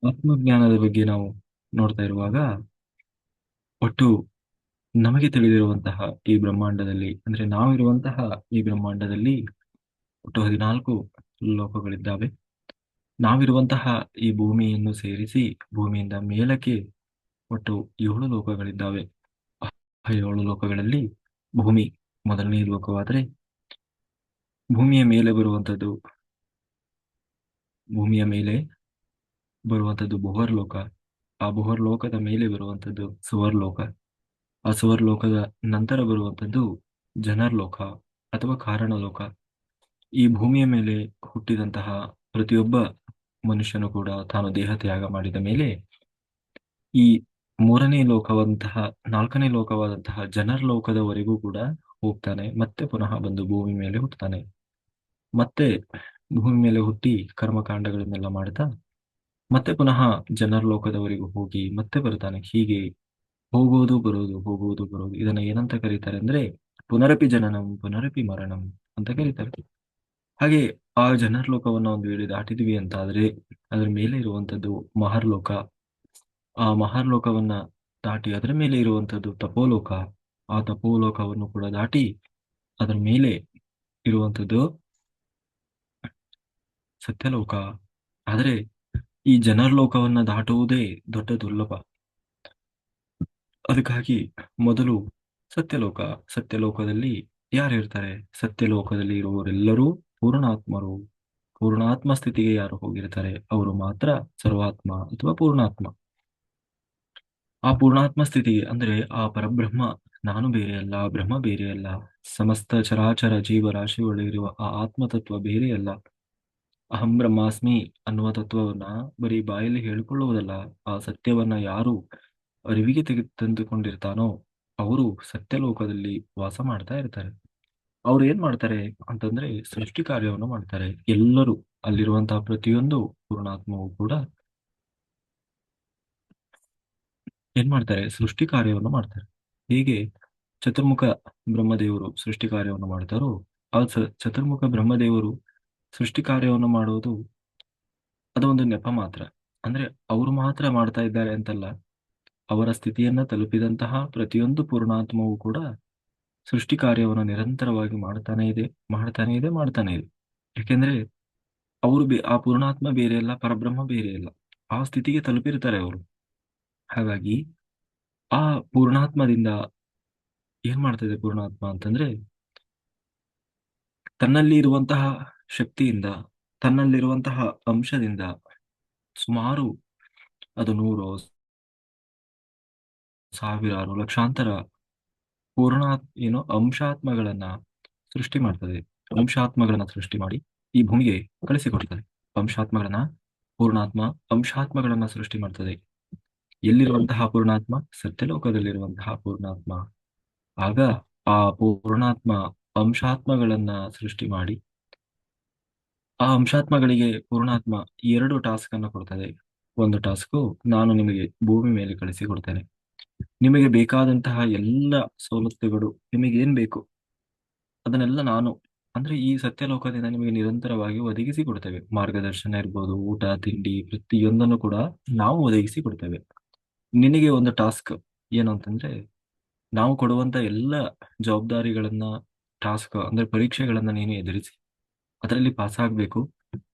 ಆತ್ಮಜ್ಞಾನದ ಬಗ್ಗೆ ನಾವು ನೋಡ್ತಾ ಇರುವಾಗ ಒಟ್ಟು ನಮಗೆ ತಿಳಿದಿರುವಂತಹ ಈ ಬ್ರಹ್ಮಾಂಡದಲ್ಲಿ ಅಂದ್ರೆ ನಾವಿರುವಂತಹ ಈ ಬ್ರಹ್ಮಾಂಡದಲ್ಲಿ ಒಟ್ಟು 14 ಲೋಕಗಳಿದ್ದಾವೆ. ನಾವಿರುವಂತಹ ಈ ಭೂಮಿಯನ್ನು ಸೇರಿಸಿ ಭೂಮಿಯಿಂದ ಮೇಲಕ್ಕೆ ಒಟ್ಟು 7 ಲೋಕಗಳಿದ್ದಾವೆ. ಆ 7 ಲೋಕಗಳಲ್ಲಿ ಭೂಮಿ ಮೊದಲನೇ ಲೋಕವಾದರೆ ಭೂಮಿಯ ಮೇಲೆ ಬರುವಂತದ್ದು ಭೂಮಿಯ ಮೇಲೆ ಬರುವಂತದ್ದು ಭುವರ್ಲೋಕ. ಆ ಭುವರ್ಲೋಕದ ಮೇಲೆ ಬರುವಂತದ್ದು ಸುವರ್ಲೋಕ. ಆ ಸುವರ್ಲೋಕದ ನಂತರ ಬರುವಂತದ್ದು ಜನರ್ಲೋಕ ಅಥವಾ ಕಾರಣಲೋಕ. ಈ ಭೂಮಿಯ ಮೇಲೆ ಹುಟ್ಟಿದಂತಹ ಪ್ರತಿಯೊಬ್ಬ ಮನುಷ್ಯನು ಕೂಡ ತಾನು ದೇಹ ತ್ಯಾಗ ಮಾಡಿದ ಮೇಲೆ ಈ ಮೂರನೇ ಲೋಕವಂತಹ 4ನೇ ಲೋಕವಾದಂತಹ ಜನರ್ ಲೋಕದವರೆಗೂ ಕೂಡ ಹೋಗ್ತಾನೆ. ಮತ್ತೆ ಪುನಃ ಬಂದು ಭೂಮಿ ಮೇಲೆ ಹುಟ್ಟುತ್ತಾನೆ. ಮತ್ತೆ ಭೂಮಿ ಮೇಲೆ ಹುಟ್ಟಿ ಕರ್ಮಕಾಂಡಗಳನ್ನೆಲ್ಲ ಮಾಡ್ತಾ ಮತ್ತೆ ಪುನಃ ಜನರ್ ಲೋಕದವರೆಗೂ ಹೋಗಿ ಮತ್ತೆ ಬರ್ತಾನೆ. ಹೀಗೆ ಹೋಗೋದು ಬರೋದು ಹೋಗೋದು ಬರೋದು ಇದನ್ನ ಏನಂತ ಕರೀತಾರೆ ಅಂದ್ರೆ ಪುನರಪಿ ಜನನಂ ಪುನರಪಿ ಮರಣಂ ಅಂತ ಕರೀತಾರೆ. ಹಾಗೆ ಆ ಜನರ್ ಲೋಕವನ್ನ ಒಂದು ವೇಳೆ ದಾಟಿದ್ವಿ ಅಂತ ಆದ್ರೆ ಅದ್ರ ಮೇಲೆ ಇರುವಂತದ್ದು ಮಹರ್ಲೋಕ. ಆ ಮಹರ್ಲೋಕವನ್ನ ದಾಟಿ ಅದರ ಮೇಲೆ ಇರುವಂತದ್ದು ತಪೋಲೋಕ. ಆ ತಪೋಲೋಕವನ್ನು ಕೂಡ ದಾಟಿ ಅದರ ಮೇಲೆ ಇರುವಂತದ್ದು ಸತ್ಯಲೋಕ. ಆದರೆ ಈ ಜನರ್ ಲೋಕವನ್ನ ದಾಟುವುದೇ ದೊಡ್ಡ ದುರ್ಲಭ. ಅದಕ್ಕಾಗಿ ಮೊದಲು ಸತ್ಯಲೋಕ. ಸತ್ಯಲೋಕದಲ್ಲಿ ಯಾರಿರ್ತಾರೆ? ಸತ್ಯಲೋಕದಲ್ಲಿ ಇರುವವರೆಲ್ಲರೂ ಪೂರ್ಣಾತ್ಮರು. ಪೂರ್ಣಾತ್ಮ ಸ್ಥಿತಿಗೆ ಯಾರು ಹೋಗಿರ್ತಾರೆ ಅವರು ಮಾತ್ರ ಸರ್ವಾತ್ಮ ಅಥವಾ ಪೂರ್ಣಾತ್ಮ. ಆ ಪೂರ್ಣಾತ್ಮ ಸ್ಥಿತಿಗೆ ಅಂದ್ರೆ ಆ ಪರಬ್ರಹ್ಮ ನಾನು ಬೇರೆಯಲ್ಲ, ಬ್ರಹ್ಮ ಬೇರೆಯಲ್ಲ, ಸಮಸ್ತ ಚರಾಚರ ಜೀವರಾಶಿಗಳಿರುವ ಆ ಆತ್ಮತತ್ವ ಬೇರೆಯಲ್ಲ. ಅಹಂ ಬ್ರಹ್ಮಾಸ್ಮಿ ಅನ್ನುವ ತತ್ವವನ್ನ ಬರೀ ಬಾಯಲ್ಲಿ ಹೇಳಿಕೊಳ್ಳುವುದಲ್ಲ. ಆ ಸತ್ಯವನ್ನ ಯಾರು ಅರಿವಿಗೆ ತಂದುಕೊಂಡಿರ್ತಾನೋ ಅವರು ಸತ್ಯಲೋಕದಲ್ಲಿ ವಾಸ ಮಾಡ್ತಾ ಇರ್ತಾರೆ. ಅವ್ರು ಏನ್ ಮಾಡ್ತಾರೆ ಅಂತಂದ್ರೆ ಸೃಷ್ಟಿ ಕಾರ್ಯವನ್ನು ಮಾಡ್ತಾರೆ. ಎಲ್ಲರೂ ಅಲ್ಲಿರುವಂತಹ ಪ್ರತಿಯೊಂದು ಪೂರ್ಣಾತ್ಮವು ಕೂಡ ಏನ್ ಮಾಡ್ತಾರೆ? ಸೃಷ್ಟಿ ಕಾರ್ಯವನ್ನು ಮಾಡ್ತಾರೆ. ಹೀಗೆ ಚತುರ್ಮುಖ ಬ್ರಹ್ಮದೇವರು ಸೃಷ್ಟಿ ಕಾರ್ಯವನ್ನು ಮಾಡ್ತಾರೋ ಆ ಚತುರ್ಮುಖ ಬ್ರಹ್ಮದೇವರು ಸೃಷ್ಟಿ ಕಾರ್ಯವನ್ನು ಮಾಡುವುದು ಅದೊಂದು ನೆಪ ಮಾತ್ರ. ಅಂದ್ರೆ ಅವರು ಮಾತ್ರ ಮಾಡ್ತಾ ಇದ್ದಾರೆ ಅಂತಲ್ಲ. ಅವರ ಸ್ಥಿತಿಯನ್ನ ತಲುಪಿದಂತಹ ಪ್ರತಿಯೊಂದು ಪೂರ್ಣಾತ್ಮವು ಕೂಡ ಸೃಷ್ಟಿ ಕಾರ್ಯವನ್ನು ನಿರಂತರವಾಗಿ ಮಾಡ್ತಾನೆ ಇದೆ. ಯಾಕೆಂದ್ರೆ ಅವರು ಆ ಪೂರ್ಣಾತ್ಮ ಬೇರೆ ಅಲ್ಲ, ಪರಬ್ರಹ್ಮ ಬೇರೆ ಅಲ್ಲ. ಆ ಸ್ಥಿತಿಗೆ ತಲುಪಿರ್ತಾರೆ ಅವರು. ಹಾಗಾಗಿ ಆ ಪೂರ್ಣಾತ್ಮದಿಂದ ಏನ್ ಮಾಡ್ತದೆ ಪೂರ್ಣಾತ್ಮ ಅಂತಂದ್ರೆ ತನ್ನಲ್ಲಿ ಇರುವಂತಹ ಶಕ್ತಿಯಿಂದ ತನ್ನಲ್ಲಿರುವಂತಹ ಅಂಶದಿಂದ ಸುಮಾರು ಅದು ನೂರು ಸಾವಿರಾರು ಲಕ್ಷಾಂತರ ಅಂಶಾತ್ಮಗಳನ್ನ ಸೃಷ್ಟಿ ಮಾಡ್ತದೆ. ಅಂಶಾತ್ಮಗಳನ್ನ ಸೃಷ್ಟಿ ಮಾಡಿ ಈ ಭೂಮಿಗೆ ಕಳಿಸಿಕೊಡ್ತದೆ. ಅಂಶಾತ್ಮಗಳನ್ನ ಪೂರ್ಣಾತ್ಮ ಅಂಶಾತ್ಮಗಳನ್ನ ಸೃಷ್ಟಿ ಮಾಡ್ತದೆ. ಎಲ್ಲಿರುವಂತಹ ಪೂರ್ಣಾತ್ಮ? ಸತ್ಯಲೋಕದಲ್ಲಿರುವಂತಹ ಪೂರ್ಣಾತ್ಮ. ಆಗ ಆ ಪೂರ್ಣಾತ್ಮ ಅಂಶಾತ್ಮಗಳನ್ನ ಸೃಷ್ಟಿ ಮಾಡಿ ಆ ಅಂಶಾತ್ಮಗಳಿಗೆ ಪೂರ್ಣಾತ್ಮ 2 ಟಾಸ್ಕ್ ಅನ್ನು ಕೊಡ್ತದೆ. ಒಂದು ಟಾಸ್ಕು ನಾನು ನಿಮಗೆ ಭೂಮಿ ಮೇಲೆ ಕಳಿಸಿಕೊಡ್ತೇನೆ. ನಿಮಗೆ ಬೇಕಾದಂತಹ ಎಲ್ಲ ಸವಲತ್ತುಗಳು ನಿಮಗೆ ಏನ್ ಬೇಕು ಅದನ್ನೆಲ್ಲ ನಾನು ಅಂದ್ರೆ ಈ ಸತ್ಯಲೋಕದಿಂದ ನಿಮಗೆ ನಿರಂತರವಾಗಿ ಒದಗಿಸಿ ಕೊಡ್ತೇವೆ. ಮಾರ್ಗದರ್ಶನ ಇರ್ಬೋದು, ಊಟ ತಿಂಡಿ ಪ್ರತಿಯೊಂದನ್ನು ಕೂಡ ನಾವು ಒದಗಿಸಿ ಕೊಡ್ತೇವೆ. ನಿನಗೆ ಒಂದು ಟಾಸ್ಕ್ ಏನು ಅಂತಂದ್ರೆ ನಾವು ಕೊಡುವಂತ ಎಲ್ಲ ಜವಾಬ್ದಾರಿಗಳನ್ನ ಟಾಸ್ಕ್ ಅಂದ್ರೆ ಪರೀಕ್ಷೆಗಳನ್ನ ನೀನು ಎದುರಿಸಿ ಅದರಲ್ಲಿ ಪಾಸ್ ಆಗ್ಬೇಕು.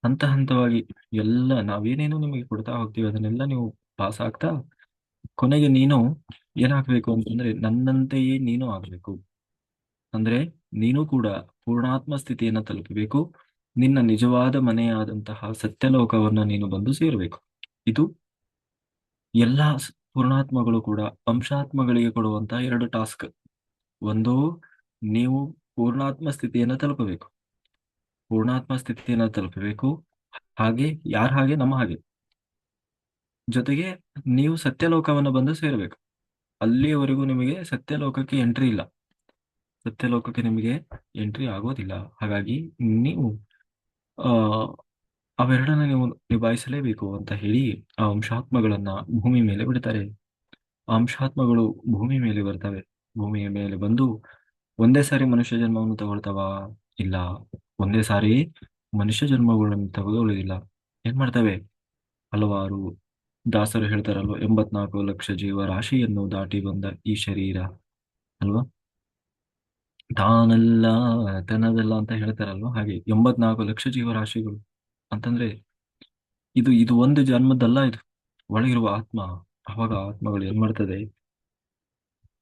ಹಂತ ಹಂತವಾಗಿ ಎಲ್ಲ ನಾವೇನೇನು ನಿಮಗೆ ಕೊಡ್ತಾ ಹೋಗ್ತೀವಿ ಅದನ್ನೆಲ್ಲ ನೀವು ಪಾಸ್ ಆಗ್ತಾ ಕೊನೆಗೆ ನೀನು ಏನಾಗ್ಬೇಕು ಅಂತಂದ್ರೆ ನನ್ನಂತೆಯೇ ನೀನು ಆಗ್ಬೇಕು. ಅಂದ್ರೆ ನೀನು ಕೂಡ ಪೂರ್ಣಾತ್ಮ ಸ್ಥಿತಿಯನ್ನ ತಲುಪಬೇಕು. ನಿನ್ನ ನಿಜವಾದ ಮನೆಯಾದಂತಹ ಸತ್ಯಲೋಕವನ್ನ ನೀನು ಬಂದು ಸೇರಬೇಕು. ಇದು ಎಲ್ಲಾ ಪೂರ್ಣಾತ್ಮಗಳು ಕೂಡ ಅಂಶಾತ್ಮಗಳಿಗೆ ಕೊಡುವಂತಹ 2 ಟಾಸ್ಕ್. ಒಂದು, ನೀವು ಪೂರ್ಣಾತ್ಮ ಸ್ಥಿತಿಯನ್ನ ತಲುಪಬೇಕು. ಪೂರ್ಣಾತ್ಮ ಸ್ಥಿತಿಯನ್ನ ತಲುಪಬೇಕು. ಹಾಗೆ ಯಾರ ಹಾಗೆ? ನಮ್ಮ ಹಾಗೆ. ಜೊತೆಗೆ ನೀವು ಸತ್ಯಲೋಕವನ್ನು ಬಂದು ಸೇರಬೇಕು. ಅಲ್ಲಿಯವರೆಗೂ ನಿಮಗೆ ಸತ್ಯಲೋಕಕ್ಕೆ ಎಂಟ್ರಿ ಇಲ್ಲ. ಸತ್ಯಲೋಕಕ್ಕೆ ನಿಮಗೆ ಎಂಟ್ರಿ ಆಗೋದಿಲ್ಲ. ಹಾಗಾಗಿ ನೀವು ಆ ಅವೆರಡನ್ನ ನೀವು ನಿಭಾಯಿಸಲೇಬೇಕು ಅಂತ ಹೇಳಿ ಆ ಅಂಶಾತ್ಮಗಳನ್ನ ಭೂಮಿ ಮೇಲೆ ಬಿಡ್ತಾರೆ. ಆ ಅಂಶಾತ್ಮಗಳು ಭೂಮಿ ಮೇಲೆ ಬರ್ತವೆ. ಭೂಮಿಯ ಮೇಲೆ ಬಂದು ಒಂದೇ ಸಾರಿ ಮನುಷ್ಯ ಜನ್ಮವನ್ನು ತಗೊಳ್ತಾವ? ಇಲ್ಲ. ಒಂದೇ ಸಾರಿ ಮನುಷ್ಯ ಜನ್ಮಗಳನ್ನು ತಗೊಳ್ಳೋದಿಲ್ಲ. ಏನ್ ಮಾಡ್ತವೆ? ಹಲವಾರು ದಾಸರು ಹೇಳ್ತಾರಲ್ವ, 84 ಲಕ್ಷ ಜೀವರಾಶಿಯನ್ನು ದಾಟಿ ಬಂದ ಈ ಶರೀರ ಅಲ್ವಾ, ತಾನಲ್ಲ ತನ್ನದಲ್ಲ ಅಂತ ಹೇಳ್ತಾರಲ್ವ, ಹಾಗೆ 84 ಲಕ್ಷ ಜೀವರಾಶಿಗಳು ಅಂತಂದ್ರೆ ಇದು ಒಂದು ಜನ್ಮದಲ್ಲ, ಇದು ಒಳಗಿರುವ ಆತ್ಮ. ಅವಾಗ ಆತ್ಮಗಳು ಏನ್ ಮಾಡ್ತದೆ,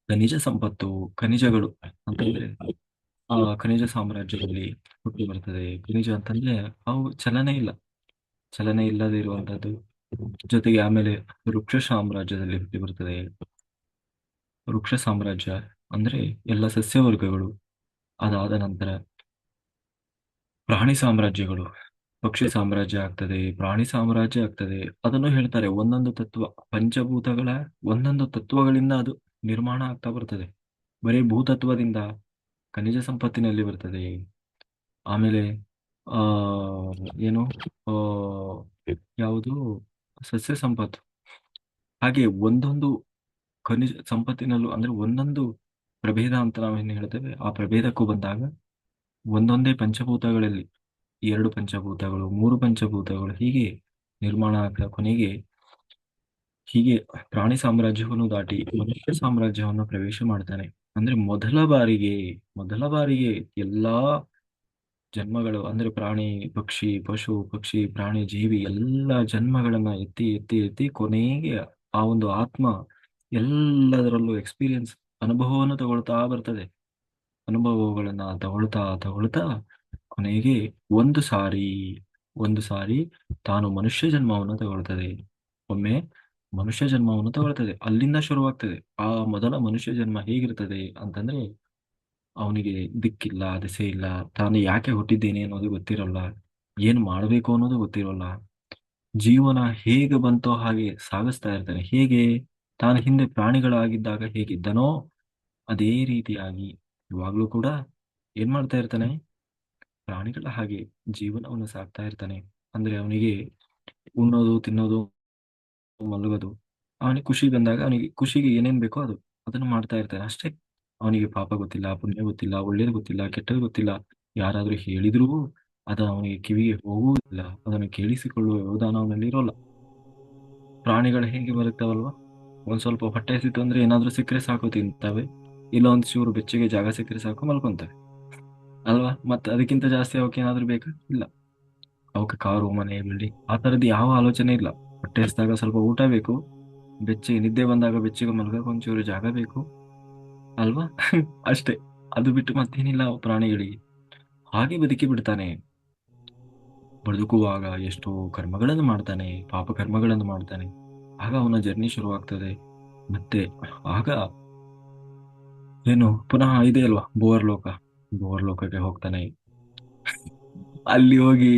ಖನಿಜ ಸಂಪತ್ತು, ಖನಿಜಗಳು ಅಂತಂದ್ರೆ ಆ ಖನಿಜ ಸಾಮ್ರಾಜ್ಯದಲ್ಲಿ ಹುಟ್ಟಿ ಬರ್ತದೆ. ಖನಿಜ ಅಂತಂದ್ರೆ ಅವು ಚಲನೆ ಇಲ್ಲದೆ ಇರುವಂತದ್ದು. ಜೊತೆಗೆ ಆಮೇಲೆ ವೃಕ್ಷ ಸಾಮ್ರಾಜ್ಯದಲ್ಲಿ ಹುಟ್ಟಿ ಬರ್ತದೆ. ವೃಕ್ಷ ಸಾಮ್ರಾಜ್ಯ ಅಂದ್ರೆ ಎಲ್ಲ ಸಸ್ಯವರ್ಗಗಳು. ಅದಾದ ನಂತರ ಪ್ರಾಣಿ ಸಾಮ್ರಾಜ್ಯಗಳು, ಪಕ್ಷಿ ಸಾಮ್ರಾಜ್ಯ ಆಗ್ತದೆ, ಪ್ರಾಣಿ ಸಾಮ್ರಾಜ್ಯ ಆಗ್ತದೆ. ಅದನ್ನು ಹೇಳ್ತಾರೆ, ಒಂದೊಂದು ತತ್ವ, ಪಂಚಭೂತಗಳ ಒಂದೊಂದು ತತ್ವಗಳಿಂದ ಅದು ನಿರ್ಮಾಣ ಆಗ್ತಾ ಬರ್ತದೆ. ಬರೀ ಭೂತತ್ವದಿಂದ ಖನಿಜ ಸಂಪತ್ತಿನಲ್ಲಿ ಬರ್ತದೆ. ಆಮೇಲೆ ಆ ಏನು ಆ ಯಾವುದು ಸಸ್ಯ ಸಂಪತ್ತು. ಹಾಗೆ ಒಂದೊಂದು ಖನಿಜ ಸಂಪತ್ತಿನಲ್ಲೂ ಅಂದ್ರೆ ಒಂದೊಂದು ಪ್ರಭೇದ ಅಂತ ನಾವೇನು ಹೇಳ್ತೇವೆ, ಆ ಪ್ರಭೇದಕ್ಕೂ ಬಂದಾಗ ಒಂದೊಂದೇ ಪಂಚಭೂತಗಳಲ್ಲಿ 2 ಪಂಚಭೂತಗಳು, 3 ಪಂಚಭೂತಗಳು ಹೀಗೆ ನಿರ್ಮಾಣ ಆಗ್ತಾ ಕೊನೆಗೆ ಹೀಗೆ ಪ್ರಾಣಿ ಸಾಮ್ರಾಜ್ಯವನ್ನು ದಾಟಿ ಮನುಷ್ಯ ಸಾಮ್ರಾಜ್ಯವನ್ನು ಪ್ರವೇಶ ಮಾಡ್ತಾನೆ. ಅಂದ್ರೆ ಮೊದಲ ಬಾರಿಗೆ ಎಲ್ಲಾ ಜನ್ಮಗಳು ಅಂದ್ರೆ ಪ್ರಾಣಿ, ಪಕ್ಷಿ, ಪಶು, ಪಕ್ಷಿ, ಪ್ರಾಣಿ, ಜೀವಿ ಎಲ್ಲ ಜನ್ಮಗಳನ್ನ ಎತ್ತಿ ಎತ್ತಿ ಎತ್ತಿ ಕೊನೆಗೆ ಆ ಒಂದು ಆತ್ಮ ಎಲ್ಲದರಲ್ಲೂ ಎಕ್ಸ್ಪೀರಿಯನ್ಸ್, ಅನುಭವವನ್ನು ತಗೊಳ್ತಾ ಬರ್ತದೆ. ಅನುಭವಗಳನ್ನ ತಗೊಳ್ತಾ ತಗೊಳ್ತಾ ಕೊನೆಗೆ ಒಂದು ಸಾರಿ ಒಂದು ಸಾರಿ ತಾನು ಮನುಷ್ಯ ಜನ್ಮವನ್ನು ತಗೊಳ್ತದೆ. ಒಮ್ಮೆ ಮನುಷ್ಯ ಜನ್ಮವನ್ನು ತಗೊಳ್ತದೆ, ಅಲ್ಲಿಂದ ಶುರುವಾಗ್ತದೆ. ಆ ಮೊದಲ ಮನುಷ್ಯ ಜನ್ಮ ಹೇಗಿರ್ತದೆ ಅಂತಂದ್ರೆ, ಅವನಿಗೆ ದಿಕ್ಕಿಲ್ಲ, ದೆಸೆ ಇಲ್ಲ, ತಾನು ಯಾಕೆ ಹುಟ್ಟಿದ್ದೇನೆ ಅನ್ನೋದು ಗೊತ್ತಿರಲ್ಲ, ಏನು ಮಾಡಬೇಕು ಅನ್ನೋದು ಗೊತ್ತಿರೋಲ್ಲ. ಜೀವನ ಹೇಗೆ ಬಂತೋ ಹಾಗೆ ಸಾಗಿಸ್ತಾ ಇರ್ತಾನೆ. ಹೇಗೆ ತಾನು ಹಿಂದೆ ಪ್ರಾಣಿಗಳಾಗಿದ್ದಾಗ ಹೇಗಿದ್ದನೋ ಅದೇ ರೀತಿಯಾಗಿ ಇವಾಗ್ಲೂ ಕೂಡ ಏನ್ ಮಾಡ್ತಾ ಇರ್ತಾನೆ, ಪ್ರಾಣಿಗಳ ಹಾಗೆ ಜೀವನವನ್ನು ಸಾಗ್ತಾ ಇರ್ತಾನೆ. ಅಂದ್ರೆ ಅವನಿಗೆ ಉಣ್ಣೋದು, ತಿನ್ನೋದು, ಮಲಗೋದು, ಅವನಿಗೆ ಖುಷಿ ಬಂದಾಗ ಅವನಿಗೆ ಖುಷಿಗೆ ಏನೇನ್ ಬೇಕೋ ಅದನ್ನು ಮಾಡ್ತಾ ಇರ್ತಾನೆ ಅಷ್ಟೇ. ಅವನಿಗೆ ಪಾಪ ಗೊತ್ತಿಲ್ಲ, ಪುಣ್ಯ ಗೊತ್ತಿಲ್ಲ, ಒಳ್ಳೇದು ಗೊತ್ತಿಲ್ಲ, ಕೆಟ್ಟದ್ದು ಗೊತ್ತಿಲ್ಲ. ಯಾರಾದ್ರೂ ಹೇಳಿದ್ರೂ ಅದು ಅವನಿಗೆ ಕಿವಿಗೆ ಹೋಗುವುದಿಲ್ಲ, ಅದನ್ನು ಕೇಳಿಸಿಕೊಳ್ಳುವ ವ್ಯವಧಾನ ಅವನಲ್ಲಿ ಇರೋಲ್ಲ. ಪ್ರಾಣಿಗಳು ಹೇಗೆ ಬರುತ್ತಾವಲ್ವಾ, ಒಂದ್ ಸ್ವಲ್ಪ ಹೊಟ್ಟೆ ಹಸಿತು ಅಂದ್ರೆ ಏನಾದ್ರೂ ಸಿಕ್ಕರೆ ಸಾಕು ತಿಂತವೆ, ಇಲ್ಲ ಒಂದ್ ಚೂರು ಬೆಚ್ಚಗೆ ಜಾಗ ಸಿಕ್ಕರೆ ಸಾಕು ಮಲ್ಕೊಂತವೆ ಅಲ್ವಾ. ಮತ್ತೆ ಅದಕ್ಕಿಂತ ಜಾಸ್ತಿ ಅವಕ್ಕೆ ಏನಾದ್ರೂ ಬೇಕಾ? ಇಲ್ಲ. ಅವಕ್ಕೆ ಕಾರು, ಮನೆ, ಬಿಲ್ಡಿಂಗ್ ಆ ತರದ್ದು ಯಾವ ಆಲೋಚನೆ ಇಲ್ಲ. ಹೊಟ್ಟೆ ಹಸಿದಾಗ ಸ್ವಲ್ಪ ಊಟ ಬೇಕು, ಬೆಚ್ಚಗೆ ನಿದ್ದೆ ಬಂದಾಗ ಬೆಚ್ಚಗೆ ಮಲ್ಗಕ್ಕೆ ಒಂಚೂರು ಜಾಗ ಬೇಕು ಅಲ್ವಾ. ಅಷ್ಟೇ. ಅದು ಬಿಟ್ಟು ಮತ್ತೇನಿಲ್ಲ ಪ್ರಾಣಿಗಳಿಗೆ. ಹಾಗೆ ಬದುಕಿ ಬಿಡ್ತಾನೆ. ಬದುಕುವಾಗ ಎಷ್ಟೋ ಕರ್ಮಗಳನ್ನು ಮಾಡ್ತಾನೆ, ಪಾಪ ಕರ್ಮಗಳನ್ನು ಮಾಡ್ತಾನೆ. ಆಗ ಅವನ ಜರ್ನಿ ಶುರುವಾಗ್ತದೆ. ಮತ್ತೆ ಆಗ ಏನು ಪುನಃ ಇದೆ ಅಲ್ವಾ, ಬೋರ್ ಲೋಕಕ್ಕೆ ಹೋಗ್ತಾನೆ. ಅಲ್ಲಿ ಹೋಗಿ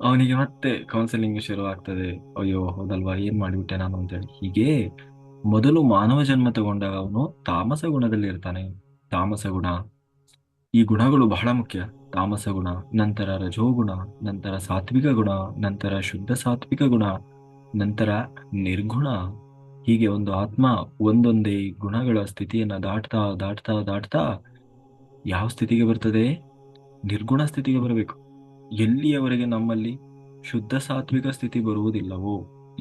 ಅವನಿಗೆ ಮತ್ತೆ ಕೌನ್ಸಿಲಿಂಗ್ ಶುರು ಆಗ್ತದೆ. ಅಯ್ಯೋ ಹೌದಲ್ವಾ, ಏನ್ ಮಾಡಿಬಿಟ್ಟೆ ನಾನು ಅಂತೇಳಿ. ಹೀಗೆ ಮೊದಲು ಮಾನವ ಜನ್ಮ ತಗೊಂಡಾಗ ಅವನು ತಾಮಸ ಗುಣದಲ್ಲಿ ಇರ್ತಾನೆ. ತಾಮಸ ಗುಣ, ಈ ಗುಣಗಳು ಬಹಳ ಮುಖ್ಯ. ತಾಮಸ ಗುಣ, ನಂತರ ರಜೋಗುಣ, ನಂತರ ಸಾತ್ವಿಕ ಗುಣ, ನಂತರ ಶುದ್ಧ ಸಾತ್ವಿಕ ಗುಣ, ನಂತರ ನಿರ್ಗುಣ. ಹೀಗೆ ಒಂದು ಆತ್ಮ ಒಂದೊಂದೇ ಗುಣಗಳ ಸ್ಥಿತಿಯನ್ನ ದಾಟ್ತಾ ದಾಟ್ತಾ ದಾಟ್ತಾ ಯಾವ ಸ್ಥಿತಿಗೆ ಬರ್ತದೆ? ನಿರ್ಗುಣ ಸ್ಥಿತಿಗೆ ಬರಬೇಕು. ಎಲ್ಲಿಯವರೆಗೆ ನಮ್ಮಲ್ಲಿ ಶುದ್ಧ ಸಾತ್ವಿಕ ಸ್ಥಿತಿ ಬರುವುದಿಲ್ಲವೋ,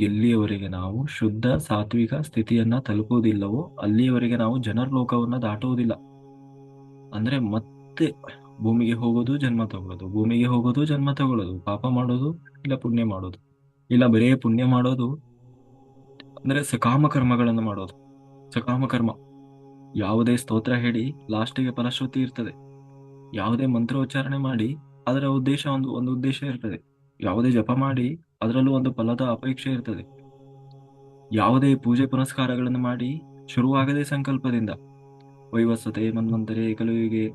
ಎಲ್ಲಿಯವರೆಗೆ ನಾವು ಶುದ್ಧ ಸಾತ್ವಿಕ ಸ್ಥಿತಿಯನ್ನ ತಲುಪುವುದಿಲ್ಲವೋ, ಅಲ್ಲಿಯವರೆಗೆ ನಾವು ಜನರ ಲೋಕವನ್ನ ದಾಟುವುದಿಲ್ಲ. ಅಂದ್ರೆ ಮತ್ತೆ ಭೂಮಿಗೆ ಹೋಗೋದು, ಜನ್ಮ ತಗೊಳ್ಳೋದು, ಭೂಮಿಗೆ ಹೋಗೋದು, ಜನ್ಮ ತಗೊಳ್ಳೋದು, ಪಾಪ ಮಾಡೋದು, ಇಲ್ಲ ಪುಣ್ಯ ಮಾಡೋದು, ಇಲ್ಲ ಬರೇ ಪುಣ್ಯ ಮಾಡೋದು, ಅಂದ್ರೆ ಸಕಾಮ ಕರ್ಮಗಳನ್ನು ಮಾಡೋದು. ಸಕಾಮ ಕರ್ಮ, ಯಾವುದೇ ಸ್ತೋತ್ರ ಹೇಳಿ ಲಾಸ್ಟಿಗೆ ಫಲಶ್ರುತಿ ಇರ್ತದೆ. ಯಾವುದೇ ಮಂತ್ರೋಚ್ಚಾರಣೆ ಮಾಡಿ ಅದರ ಉದ್ದೇಶ ಒಂದು ಉದ್ದೇಶ ಇರ್ತದೆ. ಯಾವುದೇ ಜಪ ಮಾಡಿ ಅದರಲ್ಲೂ ಒಂದು ಫಲದ ಅಪೇಕ್ಷೆ ಇರ್ತದೆ. ಯಾವುದೇ ಪೂಜೆ ಪುನಸ್ಕಾರಗಳನ್ನು ಮಾಡಿ ಶುರುವಾಗದೇ ಸಂಕಲ್ಪದಿಂದ ವೈವಸ್ವತೆ ಮನ್ವಂತರೆ ಕಲುವಿಗೆ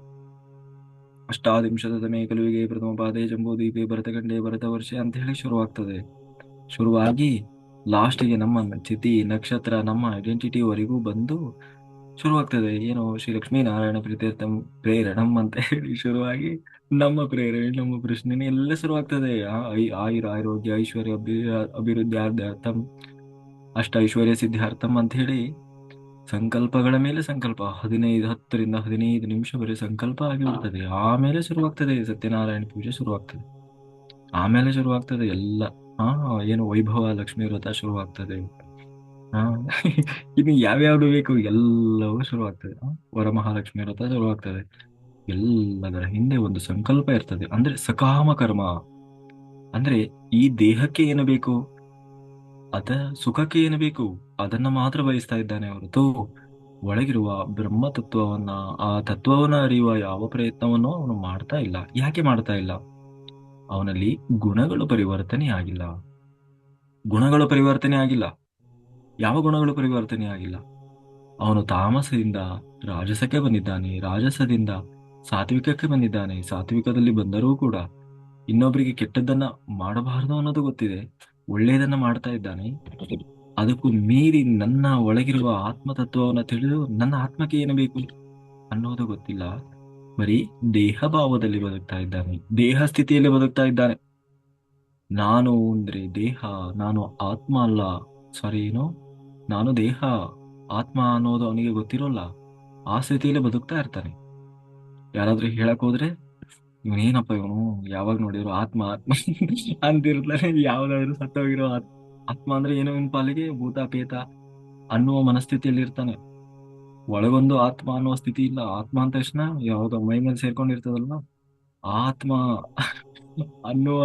ಅಷ್ಟಾದಿಂಶತಮೇ ಕಲುವಿಗೆ ಪ್ರಥಮ ಪಾದೇ ಜಂಬೂದೀಪೆ ಭರತಖಂಡೇ ಭರತವರ್ಷೆ ಅಂತ ಹೇಳಿ ಶುರುವಾಗ್ತದೆ. ಶುರುವಾಗಿ ಲಾಸ್ಟಿಗೆ ನಮ್ಮ ತಿಥಿ ನಕ್ಷತ್ರ, ನಮ್ಮ ಐಡೆಂಟಿಟಿವರೆಗೂ ಬಂದು ಶುರುವಾಗ್ತದೆ. ಏನು ಶ್ರೀ ಲಕ್ಷ್ಮೀನಾರಾಯಣ ಪ್ರೀತ್ಯರ್ಥಂ ಪ್ರೇರಣಂ ಅಂತ ಹೇಳಿ ಶುರುವಾಗಿ ನಮ್ಮ ಪ್ರೇರಣೆ, ನಮ್ಮ ಪ್ರಶ್ನೆ ಎಲ್ಲ ಶುರುವಾಗ್ತದೆ. ಆಯುರಾರೋಗ್ಯ ಐಶ್ವರ್ಯ ಅಭಿವೃದ್ಧಿ ಅಷ್ಟ ಐಶ್ವರ್ಯ ಸಿದ್ಧಾರ್ಥಂ ಅಂತ ಹೇಳಿ ಸಂಕಲ್ಪಗಳ ಮೇಲೆ ಸಂಕಲ್ಪ 10 ರಿಂದ 15 ನಿಮಿಷ ಬರೀ ಸಂಕಲ್ಪ ಆಗಿಬಿಡ್ತದೆ. ಆಮೇಲೆ ಶುರುವಾಗ್ತದೆ ಸತ್ಯನಾರಾಯಣ ಪೂಜೆ ಶುರುವಾಗ್ತದೆ. ಆಮೇಲೆ ಶುರುವಾಗ್ತದೆ ಎಲ್ಲ. ಏನು ವೈಭವ ಲಕ್ಷ್ಮೀ ವ್ರತ ಶುರುವಾಗ್ತದೆ. ಹಾ ಇನ್ನು ಯಾವ್ಯಾವ್ದು ಬೇಕು ಎಲ್ಲವೂ ಶುರುವಾಗ್ತದೆ. ವರಮಹಾಲಕ್ಷ್ಮಿ ವ್ರತ ಶುರುವಾಗ್ತದೆ. ಎಲ್ಲದರ ಹಿಂದೆ ಒಂದು ಸಂಕಲ್ಪ ಇರ್ತದೆ, ಅಂದ್ರೆ ಸಕಾಮ ಕರ್ಮ. ಅಂದ್ರೆ ಈ ದೇಹಕ್ಕೆ ಏನು ಬೇಕು, ಅದ ಸುಖಕ್ಕೆ ಏನು ಬೇಕು, ಅದನ್ನ ಮಾತ್ರ ಬಯಸ್ತಾ ಇದ್ದಾನೆ ಹೊರತು ಒಳಗಿರುವ ಬ್ರಹ್ಮ ತತ್ವವನ್ನ, ಆ ತತ್ವವನ್ನ ಅರಿಯುವ ಯಾವ ಪ್ರಯತ್ನವನ್ನು ಅವನು ಮಾಡ್ತಾ ಇಲ್ಲ. ಯಾಕೆ ಮಾಡ್ತಾ ಇಲ್ಲ? ಅವನಲ್ಲಿ ಗುಣಗಳು ಪರಿವರ್ತನೆ ಆಗಿಲ್ಲ. ಗುಣಗಳು ಪರಿವರ್ತನೆ ಆಗಿಲ್ಲ. ಯಾವ ಗುಣಗಳು ಪರಿವರ್ತನೆ ಆಗಿಲ್ಲ? ಅವನು ತಾಮಸದಿಂದ ರಾಜಸಕ್ಕೆ ಬಂದಿದ್ದಾನೆ, ರಾಜಸದಿಂದ ಸಾತ್ವಿಕಕ್ಕೆ ಬಂದಿದ್ದಾನೆ. ಸಾತ್ವಿಕದಲ್ಲಿ ಬಂದರೂ ಕೂಡ ಇನ್ನೊಬ್ಬರಿಗೆ ಕೆಟ್ಟದ್ದನ್ನ ಮಾಡಬಾರದು ಅನ್ನೋದು ಗೊತ್ತಿದೆ, ಒಳ್ಳೆಯದನ್ನ ಮಾಡ್ತಾ ಇದ್ದಾನೆ. ಅದಕ್ಕೂ ಮೀರಿ ನನ್ನ ಒಳಗಿರುವ ಆತ್ಮತತ್ವವನ್ನು ತಿಳಿದು ನನ್ನ ಆತ್ಮಕ್ಕೆ ಏನು ಬೇಕು ಅನ್ನೋದು ಗೊತ್ತಿಲ್ಲ. ಬರೀ ದೇಹ ಭಾವದಲ್ಲಿ ಬದುಕ್ತಾ ಇದ್ದಾನೆ, ದೇಹ ಸ್ಥಿತಿಯಲ್ಲಿ ಬದುಕ್ತಾ ಇದ್ದಾನೆ. ನಾನು ಅಂದ್ರೆ ದೇಹ, ನಾನು ಆತ್ಮ ಅಲ್ಲ. ಸಾರಿ, ಏನು, ನಾನು ದೇಹ, ಆತ್ಮ ಅನ್ನೋದು ಅವನಿಗೆ ಗೊತ್ತಿರೋಲ್ಲ. ಆ ಸ್ಥಿತಿಯಲ್ಲಿ ಬದುಕ್ತಾ ಇರ್ತಾನೆ. ಯಾರಾದ್ರೂ ಹೇಳಕ್ ಹೋದ್ರೆ ಇವನೇನಪ್ಪ ಇವನು, ಯಾವಾಗ ನೋಡಿದ್ರು ಆತ್ಮ ಆತ್ಮ ಅಂತಿರ್ತಾನೆ. ಯಾವ್ದಾದ್ರು ಸತ್ತೋಗಿರೋ ಆತ್ಮ ಅಂದ್ರೆ ಏನೋ ಇವನ್ ಪಾಲಿಗೆ ಭೂತ ಪೇತ ಅನ್ನುವ ಮನಸ್ಥಿತಿಯಲ್ಲಿ ಇರ್ತಾನೆ. ಒಳಗೊಂದು ಆತ್ಮ ಅನ್ನುವ ಸ್ಥಿತಿ ಇಲ್ಲ. ಆತ್ಮ ಅಂದ ತಕ್ಷಣ ಯಾವ್ದೋ ಮೈ ಮೇಲೆ ಸೇರ್ಕೊಂಡಿರ್ತದಲ್ವ, ಆತ್ಮ ಅನ್ನುವ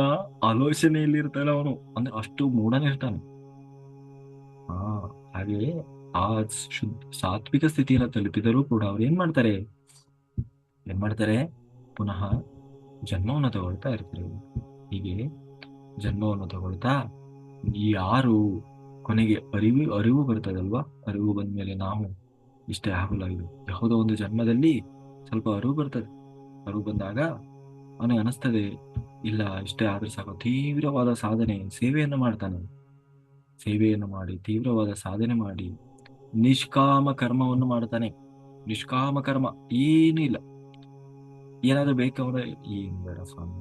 ಆಲೋಚನೆಯಲ್ಲಿ ಇರ್ತಾನೆ ಅವನು. ಅಂದ್ರೆ ಅಷ್ಟು ಮೂಢನಿರ್ತಾನೆ. ಹಾ, ಹಾಗೆ ಆ ಸಾತ್ವಿಕ ಸ್ಥಿತಿಯನ್ನು ತಲುಪಿದರೂ ಕೂಡ ಅವ್ರು ಏನ್ ಮಾಡ್ತಾರೆ, ಪುನಃ ಜನ್ಮವನ್ನು ತಗೊಳ್ತಾ ಇರ್ತಾರೆ. ಹೀಗೆ ಜನ್ಮವನ್ನು ತಗೊಳ್ತಾ ಯಾರು ಕೊನೆಗೆ ಅರಿವು ಬರ್ತದಲ್ವಾ, ಅರಿವು ಬಂದ್ಮೇಲೆ ನಾವು ಇಷ್ಟೇ ಆಗಲ್ಲ, ಇದು ಯಾವುದೋ ಒಂದು ಜನ್ಮದಲ್ಲಿ ಸ್ವಲ್ಪ ಅರಿವು ಬರ್ತದೆ. ಅರಿವು ಬಂದಾಗ ಅವನಿಗೆ ಅನಿಸ್ತದೆ, ಇಲ್ಲ ಇಷ್ಟೇ ಆದ್ರೆ ಸಾಕು. ತೀವ್ರವಾದ ಸಾಧನೆ, ಸೇವೆಯನ್ನು ಮಾಡ್ತಾನೆ. ಸೇವೆಯನ್ನು ಮಾಡಿ ತೀವ್ರವಾದ ಸಾಧನೆ ಮಾಡಿ ನಿಷ್ಕಾಮ ಕರ್ಮವನ್ನು ಮಾಡ್ತಾನೆ. ನಿಷ್ಕಾಮ ಕರ್ಮ ಏನೂ ಇಲ್ಲ. ಏನಾದ್ರೂ ಬೇಕವ್ರೆ, ಏನು ಬೇಡ ಸ್ವಾಮಿ,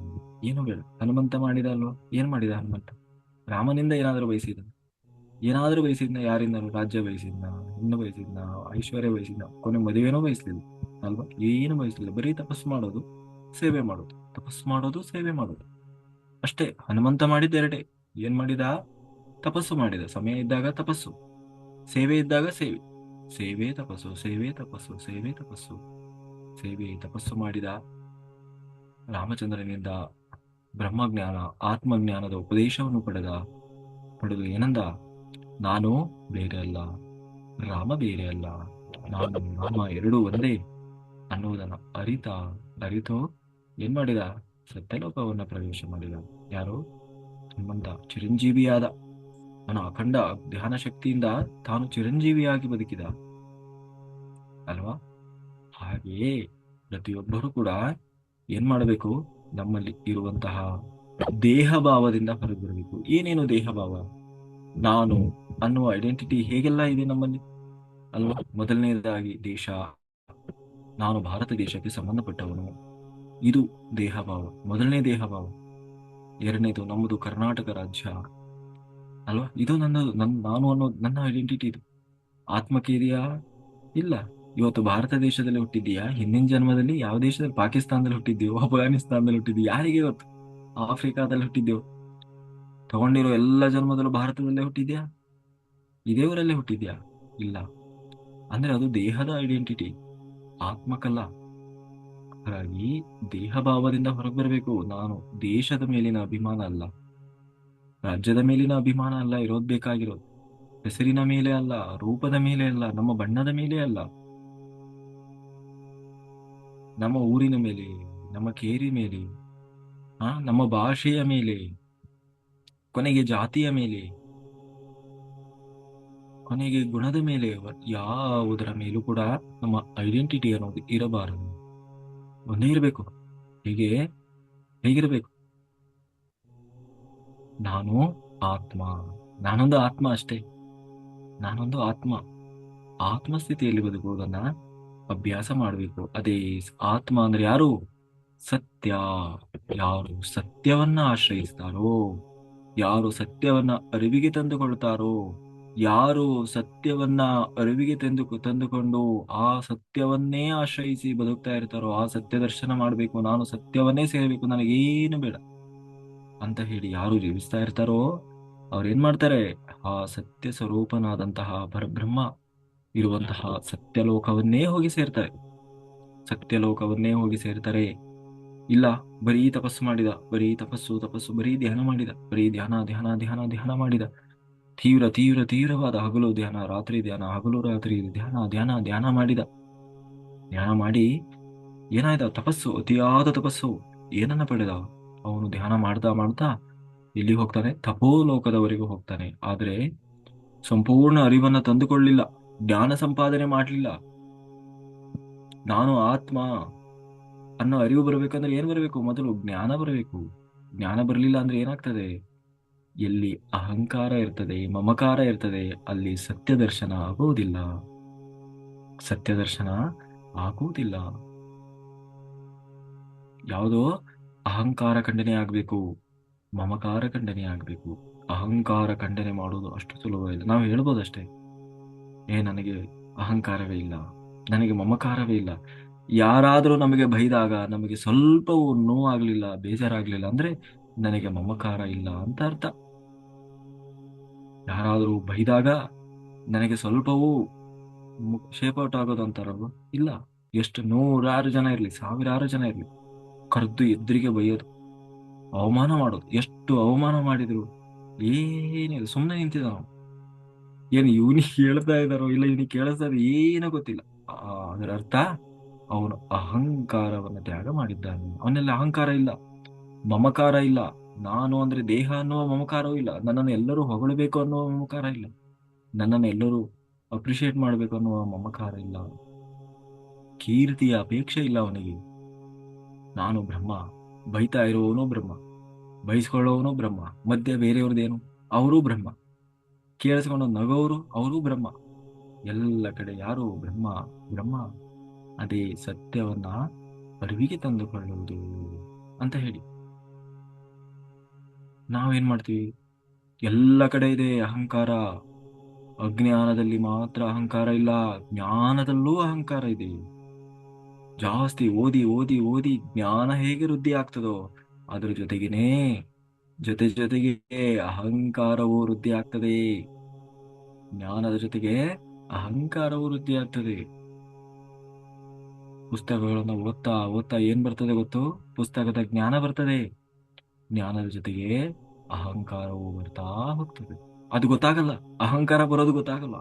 ಏನು ಬೇಡ. ಹನುಮಂತ ಮಾಡಿದ ಅಲ್ವಾ, ಏನ್ ಮಾಡಿದ ಹನುಮಂತ? ರಾಮನಿಂದ ಏನಾದ್ರೂ ಬಯಸಿದ್ನ? ಯಾರಿಂದನೂ ರಾಜ್ಯ ಬಯಸಿದ್ನ, ಹೆಣ್ಣು ಬಯಸಿದ್ನ, ಐಶ್ವರ್ಯ ಬಯಸಿದ್ನ? ಕೊನೆ ಮದುವೆನೂ ಬಯಸಲಿಲ್ಲ ಅಲ್ವಾ, ಏನು ಬಯಸಲಿಲ್ಲ. ಬರೀ ತಪಸ್ಸು ಮಾಡೋದು, ಸೇವೆ ಮಾಡೋದು, ತಪಸ್ಸು ಮಾಡೋದು, ಸೇವೆ ಮಾಡೋದು, ಅಷ್ಟೇ. ಹನುಮಂತ ಮಾಡಿದ್ದ ಎರಡೇ. ಏನ್ ಮಾಡಿದ? ತಪಸ್ಸು ಮಾಡಿದ. ಸಮಯ ಇದ್ದಾಗ ತಪಸ್ಸು, ಸೇವೆ ಇದ್ದಾಗ ಸೇವೆ. ಸೇವೆ ತಪಸ್ಸು, ಸೇವೆ ತಪಸ್ಸು, ಸೇವೆ ತಪಸ್ಸು, ಸೇವೆ ತಪಸ್ಸು ಮಾಡಿದ. ರಾಮಚಂದ್ರನಿಂದ ಬ್ರಹ್ಮಜ್ಞಾನ, ಆತ್ಮಜ್ಞಾನದ ಉಪದೇಶವನ್ನು ಪಡೆದು ಏನಂದ? ನಾನು ಬೇರೆ ಅಲ್ಲ, ರಾಮ ಬೇರೆ ಅಲ್ಲ, ನಾನು ರಾಮ ಎರಡೂ ಒಂದೇ ಅನ್ನುವುದನ್ನು ಅರಿತು ಏನ್ ಮಾಡಿದ? ಸತ್ಯಲೋಕವನ್ನ ಪ್ರವೇಶ ಮಾಡಿದ. ಯಾರು? ಹನುಮಂತ ಚಿರಂಜೀವಿಯಾದ. ಅವನ ಅಖಂಡ ಧ್ಯಾನ ಶಕ್ತಿಯಿಂದ ತಾನು ಚಿರಂಜೀವಿಯಾಗಿ ಬದುಕಿದ ಅಲ್ವಾ. ಹಾಗೆಯೇ ಪ್ರತಿಯೊಬ್ಬರು ಕೂಡ ಏನ್ ಮಾಡಬೇಕು? ನಮ್ಮಲ್ಲಿ ಇರುವಂತಹ ದೇಹ ಭಾವದಿಂದ ಹೊರಗೆ ಬರಬೇಕು. ಏನೇನು ದೇಹ ಭಾವ? ನಾನು ಅನ್ನುವ ಐಡೆಂಟಿಟಿ ಹೇಗೆಲ್ಲ ಇದೆ ನಮ್ಮಲ್ಲಿ ಅಲ್ವಾ. ಮೊದಲನೇದಾಗಿ ದೇಶ, ನಾನು ಭಾರತ ದೇಶಕ್ಕೆ ಸಂಬಂಧಪಟ್ಟವನು, ಇದು ದೇಹ ಭಾವ, ಮೊದಲನೇ ದೇಹ ಭಾವ. ಎರಡನೇದು ನಮ್ಮದು ಕರ್ನಾಟಕ ರಾಜ್ಯ ಅಲ್ವಾ, ಇದು ನಾನು ಅನ್ನೋ ನನ್ನ ಐಡೆಂಟಿಟಿ. ಇದು ಆತ್ಮಕ್ಕೆ ಇದೆಯಾ? ಇಲ್ಲ. ಇವತ್ತು ಭಾರತ ದೇಶದಲ್ಲಿ ಹುಟ್ಟಿದ್ದೀಯಾ? ಹಿಂದಿನ ಜನ್ಮದಲ್ಲಿ ಯಾವ ದೇಶದಲ್ಲಿ, ಪಾಕಿಸ್ತಾನದಲ್ಲಿ ಹುಟ್ಟಿದ್ದೀವೋ, ಅಫ್ಘಾನಿಸ್ತಾನದಲ್ಲಿ ಹುಟ್ಟಿದ್ದೀವಿ, ಯಾರಿಗೆ ಗೊತ್ತು? ಆಫ್ರಿಕಾದಲ್ಲಿ ಹುಟ್ಟಿದ್ದೇವು. ತಗೊಂಡಿರೋ ಎಲ್ಲ ಜನ್ಮದಲ್ಲೂ ಭಾರತದಲ್ಲೇ ಹುಟ್ಟಿದ್ಯಾ? ಇದೇ ಊರಲ್ಲೇ ಹುಟ್ಟಿದ್ಯಾ? ಇಲ್ಲ. ಅಂದ್ರೆ ಅದು ದೇಹದ ಐಡೆಂಟಿಟಿ, ಆತ್ಮಕ್ಕಲ್ಲ. ಹಾಗಾಗಿ ದೇಹ ಭಾವದಿಂದ ಹೊರಗೆ ಬರಬೇಕು. ನಾನು ದೇಶದ ಮೇಲಿನ ಅಭಿಮಾನ ಅಲ್ಲ, ರಾಜ್ಯದ ಮೇಲಿನ ಅಭಿಮಾನ ಅಲ್ಲ ಇರೋದ್ ಬೇಕಾಗಿರೋದು. ಹೆಸರಿನ ಮೇಲೆ ಅಲ್ಲ, ರೂಪದ ಮೇಲೆ ಅಲ್ಲ, ನಮ್ಮ ಬಣ್ಣದ ಮೇಲೆ ಅಲ್ಲ, ನಮ್ಮ ಊರಿನ ಮೇಲೆ, ನಮ್ಮ ಕೇರಿ ಮೇಲೆ, ನಮ್ಮ ಭಾಷೆಯ ಮೇಲೆ, ಕೊನೆಗೆ ಜಾತಿಯ ಮೇಲೆ, ಕೊನೆಗೆ ಗುಣದ ಮೇಲೆ, ಯಾವುದರ ಮೇಲೂ ಕೂಡ ನಮ್ಮ ಐಡೆಂಟಿಟಿ ಅನ್ನೋದು ಇರಬಾರದು. ಒಂದೇ ಇರಬೇಕು. ಹೀಗೆ ಹೇಗಿರಬೇಕು? ನಾನು ಆತ್ಮ, ನಾನೊಂದು ಆತ್ಮ ಅಷ್ಟೇ. ನಾನೊಂದು ಆತ್ಮ. ಆತ್ಮಸ್ಥಿತಿಯಲ್ಲಿ ಬದುಕುವುದನ್ನ ಅಭ್ಯಾಸ ಮಾಡಬೇಕು. ಅದೇ ಆತ್ಮ ಅಂದ್ರೆ ಯಾರು? ಸತ್ಯ. ಯಾರು ಸತ್ಯವನ್ನ ಆಶ್ರಯಿಸ್ತಾರೋ, ಯಾರು ಸತ್ಯವನ್ನ ಅರಿವಿಗೆ ತಂದುಕೊಳ್ತಾರೋ, ಯಾರು ಸತ್ಯವನ್ನ ಅರಿವಿಗೆ ತಂದುಕೊಂಡು ಆ ಸತ್ಯವನ್ನೇ ಆಶ್ರಯಿಸಿ ಬದುಕ್ತಾ ಇರ್ತಾರೋ, ಆ ಸತ್ಯ ದರ್ಶನ ಮಾಡಬೇಕು, ನಾನು ಸತ್ಯವನ್ನೇ ಸೇರಬೇಕು, ನನಗೇನು ಬೇಡ ಅಂತ ಹೇಳಿ ಯಾರು ಜೀವಿಸ್ತಾ ಇರ್ತಾರೋ ಅವ್ರು ಏನ್ ಮಾಡ್ತಾರೆ? ಆ ಸತ್ಯ ಸ್ವರೂಪನಾದಂತಹ ಪರಬ್ರಹ್ಮ ಇರುವಂತಹ ಸತ್ಯಲೋಕವನ್ನೇ ಹೋಗಿ ಸೇರ್ತಾರೆ. ಸತ್ಯಲೋಕವನ್ನೇ ಹೋಗಿ ಸೇರ್ತಾರೆ. ಇಲ್ಲ, ಬರೀ ತಪಸ್ಸು ಮಾಡಿದ, ಬರೀ ತಪಸ್ಸು ತಪಸ್ಸು, ಬರೀ ಧ್ಯಾನ ಮಾಡಿದ, ಬರೀ ಧ್ಯಾನ ಧ್ಯಾನ ಧ್ಯಾನ ಧ್ಯಾನ ಮಾಡಿದ, ತೀವ್ರ ತೀವ್ರ ತೀವ್ರವಾದ ಹಗಲು ಧ್ಯಾನ, ರಾತ್ರಿ ಧ್ಯಾನ, ಹಗಲು ರಾತ್ರಿ ಧ್ಯಾನ ಧ್ಯಾನ ಧ್ಯಾನ ಮಾಡಿದ. ಧ್ಯಾನ ಮಾಡಿ ಏನಾಯ್ತ? ತಪಸ್ಸು, ಅತಿಯಾದ ತಪಸ್ಸು. ಏನನ್ನ ಪಡೆದ? ಅವನು ಧ್ಯಾನ ಮಾಡ್ತಾ ಮಾಡ್ತಾ ಎಲ್ಲಿ ಹೋಗ್ತಾನೆ? ತಪೋಲೋಕದವರೆಗೂ ಹೋಗ್ತಾನೆ. ಆದ್ರೆ ಸಂಪೂರ್ಣ ಅರಿವನ್ನ ತಂದುಕೊಳ್ಳಿಲ್ಲ, ಜ್ಞಾನ ಸಂಪಾದನೆ ಮಾಡಲಿಲ್ಲ. ನಾನು ಆತ್ಮ ಅನ್ನೋ ಅರಿವು ಬರಬೇಕಂದ್ರೆ ಏನ್ ಬರಬೇಕು? ಮೊದಲು ಜ್ಞಾನ ಬರಬೇಕು. ಜ್ಞಾನ ಬರಲಿಲ್ಲ ಅಂದ್ರೆ ಏನಾಗ್ತದೆ? ಎಲ್ಲಿ ಅಹಂಕಾರ ಇರ್ತದೆ, ಮಮಕಾರ ಇರ್ತದೆ, ಅಲ್ಲಿ ಸತ್ಯ ದರ್ಶನ ಆಗುವುದಿಲ್ಲ. ಸತ್ಯ ದರ್ಶನ ಆಗುವುದಿಲ್ಲ. ಯಾವುದೋ ಅಹಂಕಾರ ಖಂಡನೆ ಆಗ್ಬೇಕು, ಮಮಕಾರ ಖಂಡನೆ ಆಗ್ಬೇಕು. ಅಹಂಕಾರ ಖಂಡನೆ ಮಾಡೋದು ಅಷ್ಟು ಸುಲಭ ಇಲ್ಲ. ನಾವು ಹೇಳ್ಬೋದಷ್ಟೇ, ನನಗೆ ಅಹಂಕಾರವೇ ಇಲ್ಲ, ನನಗೆ ಮಮಕಾರವೇ ಇಲ್ಲ. ಯಾರಾದರೂ ನಮಗೆ ಬೈದಾಗ ನಮಗೆ ಸ್ವಲ್ಪವೂ ನೋವಾಗ್ಲಿಲ್ಲ, ಬೇಜಾರಾಗ್ಲಿಲ್ಲ ಅಂದ್ರೆ ನನಗೆ ಮಮಕಾರ ಇಲ್ಲ ಅಂತ ಅರ್ಥ. ಯಾರಾದರೂ ಬೈದಾಗ ನನಗೆ ಸ್ವಲ್ಪವೂ ಶೇಪ್ ಔಟ್ ಆಗೋದು ಅಂತಾರಲ್ವ, ಇಲ್ಲ. ಎಷ್ಟು ನೂರಾರು ಜನ ಇರ್ಲಿ, ಸಾವಿರಾರು ಜನ ಇರ್ಲಿ, ಕರೆದು ಎದುರಿಗೆ ಬೈಯೋದು, ಅವಮಾನ ಮಾಡೋದು. ಎಷ್ಟು ಅವಮಾನ ಮಾಡಿದ್ರು ಏನಿಲ್ಲ, ಸುಮ್ಮನೆ ನಿಂತಿದ್ದ ನಾವು. ಏನು ಇವನಿಗೆ ಹೇಳ್ತಾ ಇದ್ದಾರೋ ಇಲ್ಲ ಇವನಿಗೆ ಕೇಳಿಸ್ತಾ ಇದೆ ಏನೋ ಗೊತ್ತಿಲ್ಲ. ಅದರ ಅರ್ಥ ಅವನು ಅಹಂಕಾರವನ್ನು ತ್ಯಾಗ ಮಾಡಿದ್ದಾನೆ. ಅವನಲ್ಲಿ ಅಹಂಕಾರ ಇಲ್ಲ, ಮಮಕಾರ ಇಲ್ಲ. ನಾನು ಅಂದ್ರೆ ದೇಹ ಅನ್ನುವ ಮಮಕಾರವೂ ಇಲ್ಲ. ನನ್ನನ್ನು ಎಲ್ಲರೂ ಹೊಗಳಬೇಕು ಅನ್ನುವ ಮಮಕಾರ ಇಲ್ಲ. ನನ್ನನ್ನು ಎಲ್ಲರೂ ಅಪ್ರಿಶಿಯೇಟ್ ಮಾಡಬೇಕು ಅನ್ನುವ ಮಮಕಾರ ಇಲ್ಲ. ಕೀರ್ತಿಯ ಅಪೇಕ್ಷೆ ಇಲ್ಲ ಅವನಿಗೆ. ನಾನು ಬ್ರಹ್ಮ, ಬೈತಾ ಇರುವವನು ಬ್ರಹ್ಮ, ಬಯಸ್ಕೊಳ್ಳೋವನು ಬ್ರಹ್ಮ, ಮಧ್ಯೆ ಬೇರೆಯವ್ರದ್ದೇನು, ಅವರೂ ಬ್ರಹ್ಮ, ಕೇಳಿಸ್ಕೊಂಡು ನಗೋರು ಅವರೂ ಬ್ರಹ್ಮ. ಎಲ್ಲ ಕಡೆ ಯಾರು ಬ್ರಹ್ಮ ಬ್ರಹ್ಮ. ಅದೇ ಸತ್ಯವನ್ನ ಅರಿವಿಗೆ ತಂದುಕೊಳ್ಳುವುದು ಅಂತ ಹೇಳಿ ನಾವೇನ್ ಮಾಡ್ತೀವಿ? ಎಲ್ಲ ಕಡೆ ಇದೆ ಅಹಂಕಾರ. ಅಜ್ಞಾನದಲ್ಲಿ ಮಾತ್ರ ಅಹಂಕಾರ ಇಲ್ಲ, ಜ್ಞಾನದಲ್ಲೂ ಅಹಂಕಾರ ಇದೆ. ಜಾಸ್ತಿ ಓದಿ ಓದಿ ಓದಿ ಜ್ಞಾನ ಹೇಗೆ ವೃದ್ಧಿ ಆಗ್ತದೋ ಅದ್ರ ಜೊತೆಗೇನೆ ಜೊತೆಗೆ ಅಹಂಕಾರವು ವೃದ್ಧಿ ಆಗ್ತದೆ. ಜ್ಞಾನದ ಜೊತೆಗೆ ಅಹಂಕಾರವು ವೃದ್ಧಿ ಆಗ್ತದೆ. ಪುಸ್ತಕಗಳನ್ನು ಓದ್ತಾ ಓದ್ತಾ ಏನ್ ಬರ್ತದೆ ಗೊತ್ತು? ಪುಸ್ತಕದ ಜ್ಞಾನ ಬರ್ತದೆ. ಜ್ಞಾನದ ಜೊತೆಗೆ ಅಹಂಕಾರವು ಬರ್ತಾ ಹೋಗ್ತದೆ. ಅದು ಗೊತ್ತಾಗಲ್ಲ, ಅಹಂಕಾರ ಬರೋದು ಗೊತ್ತಾಗಲ್ಲ.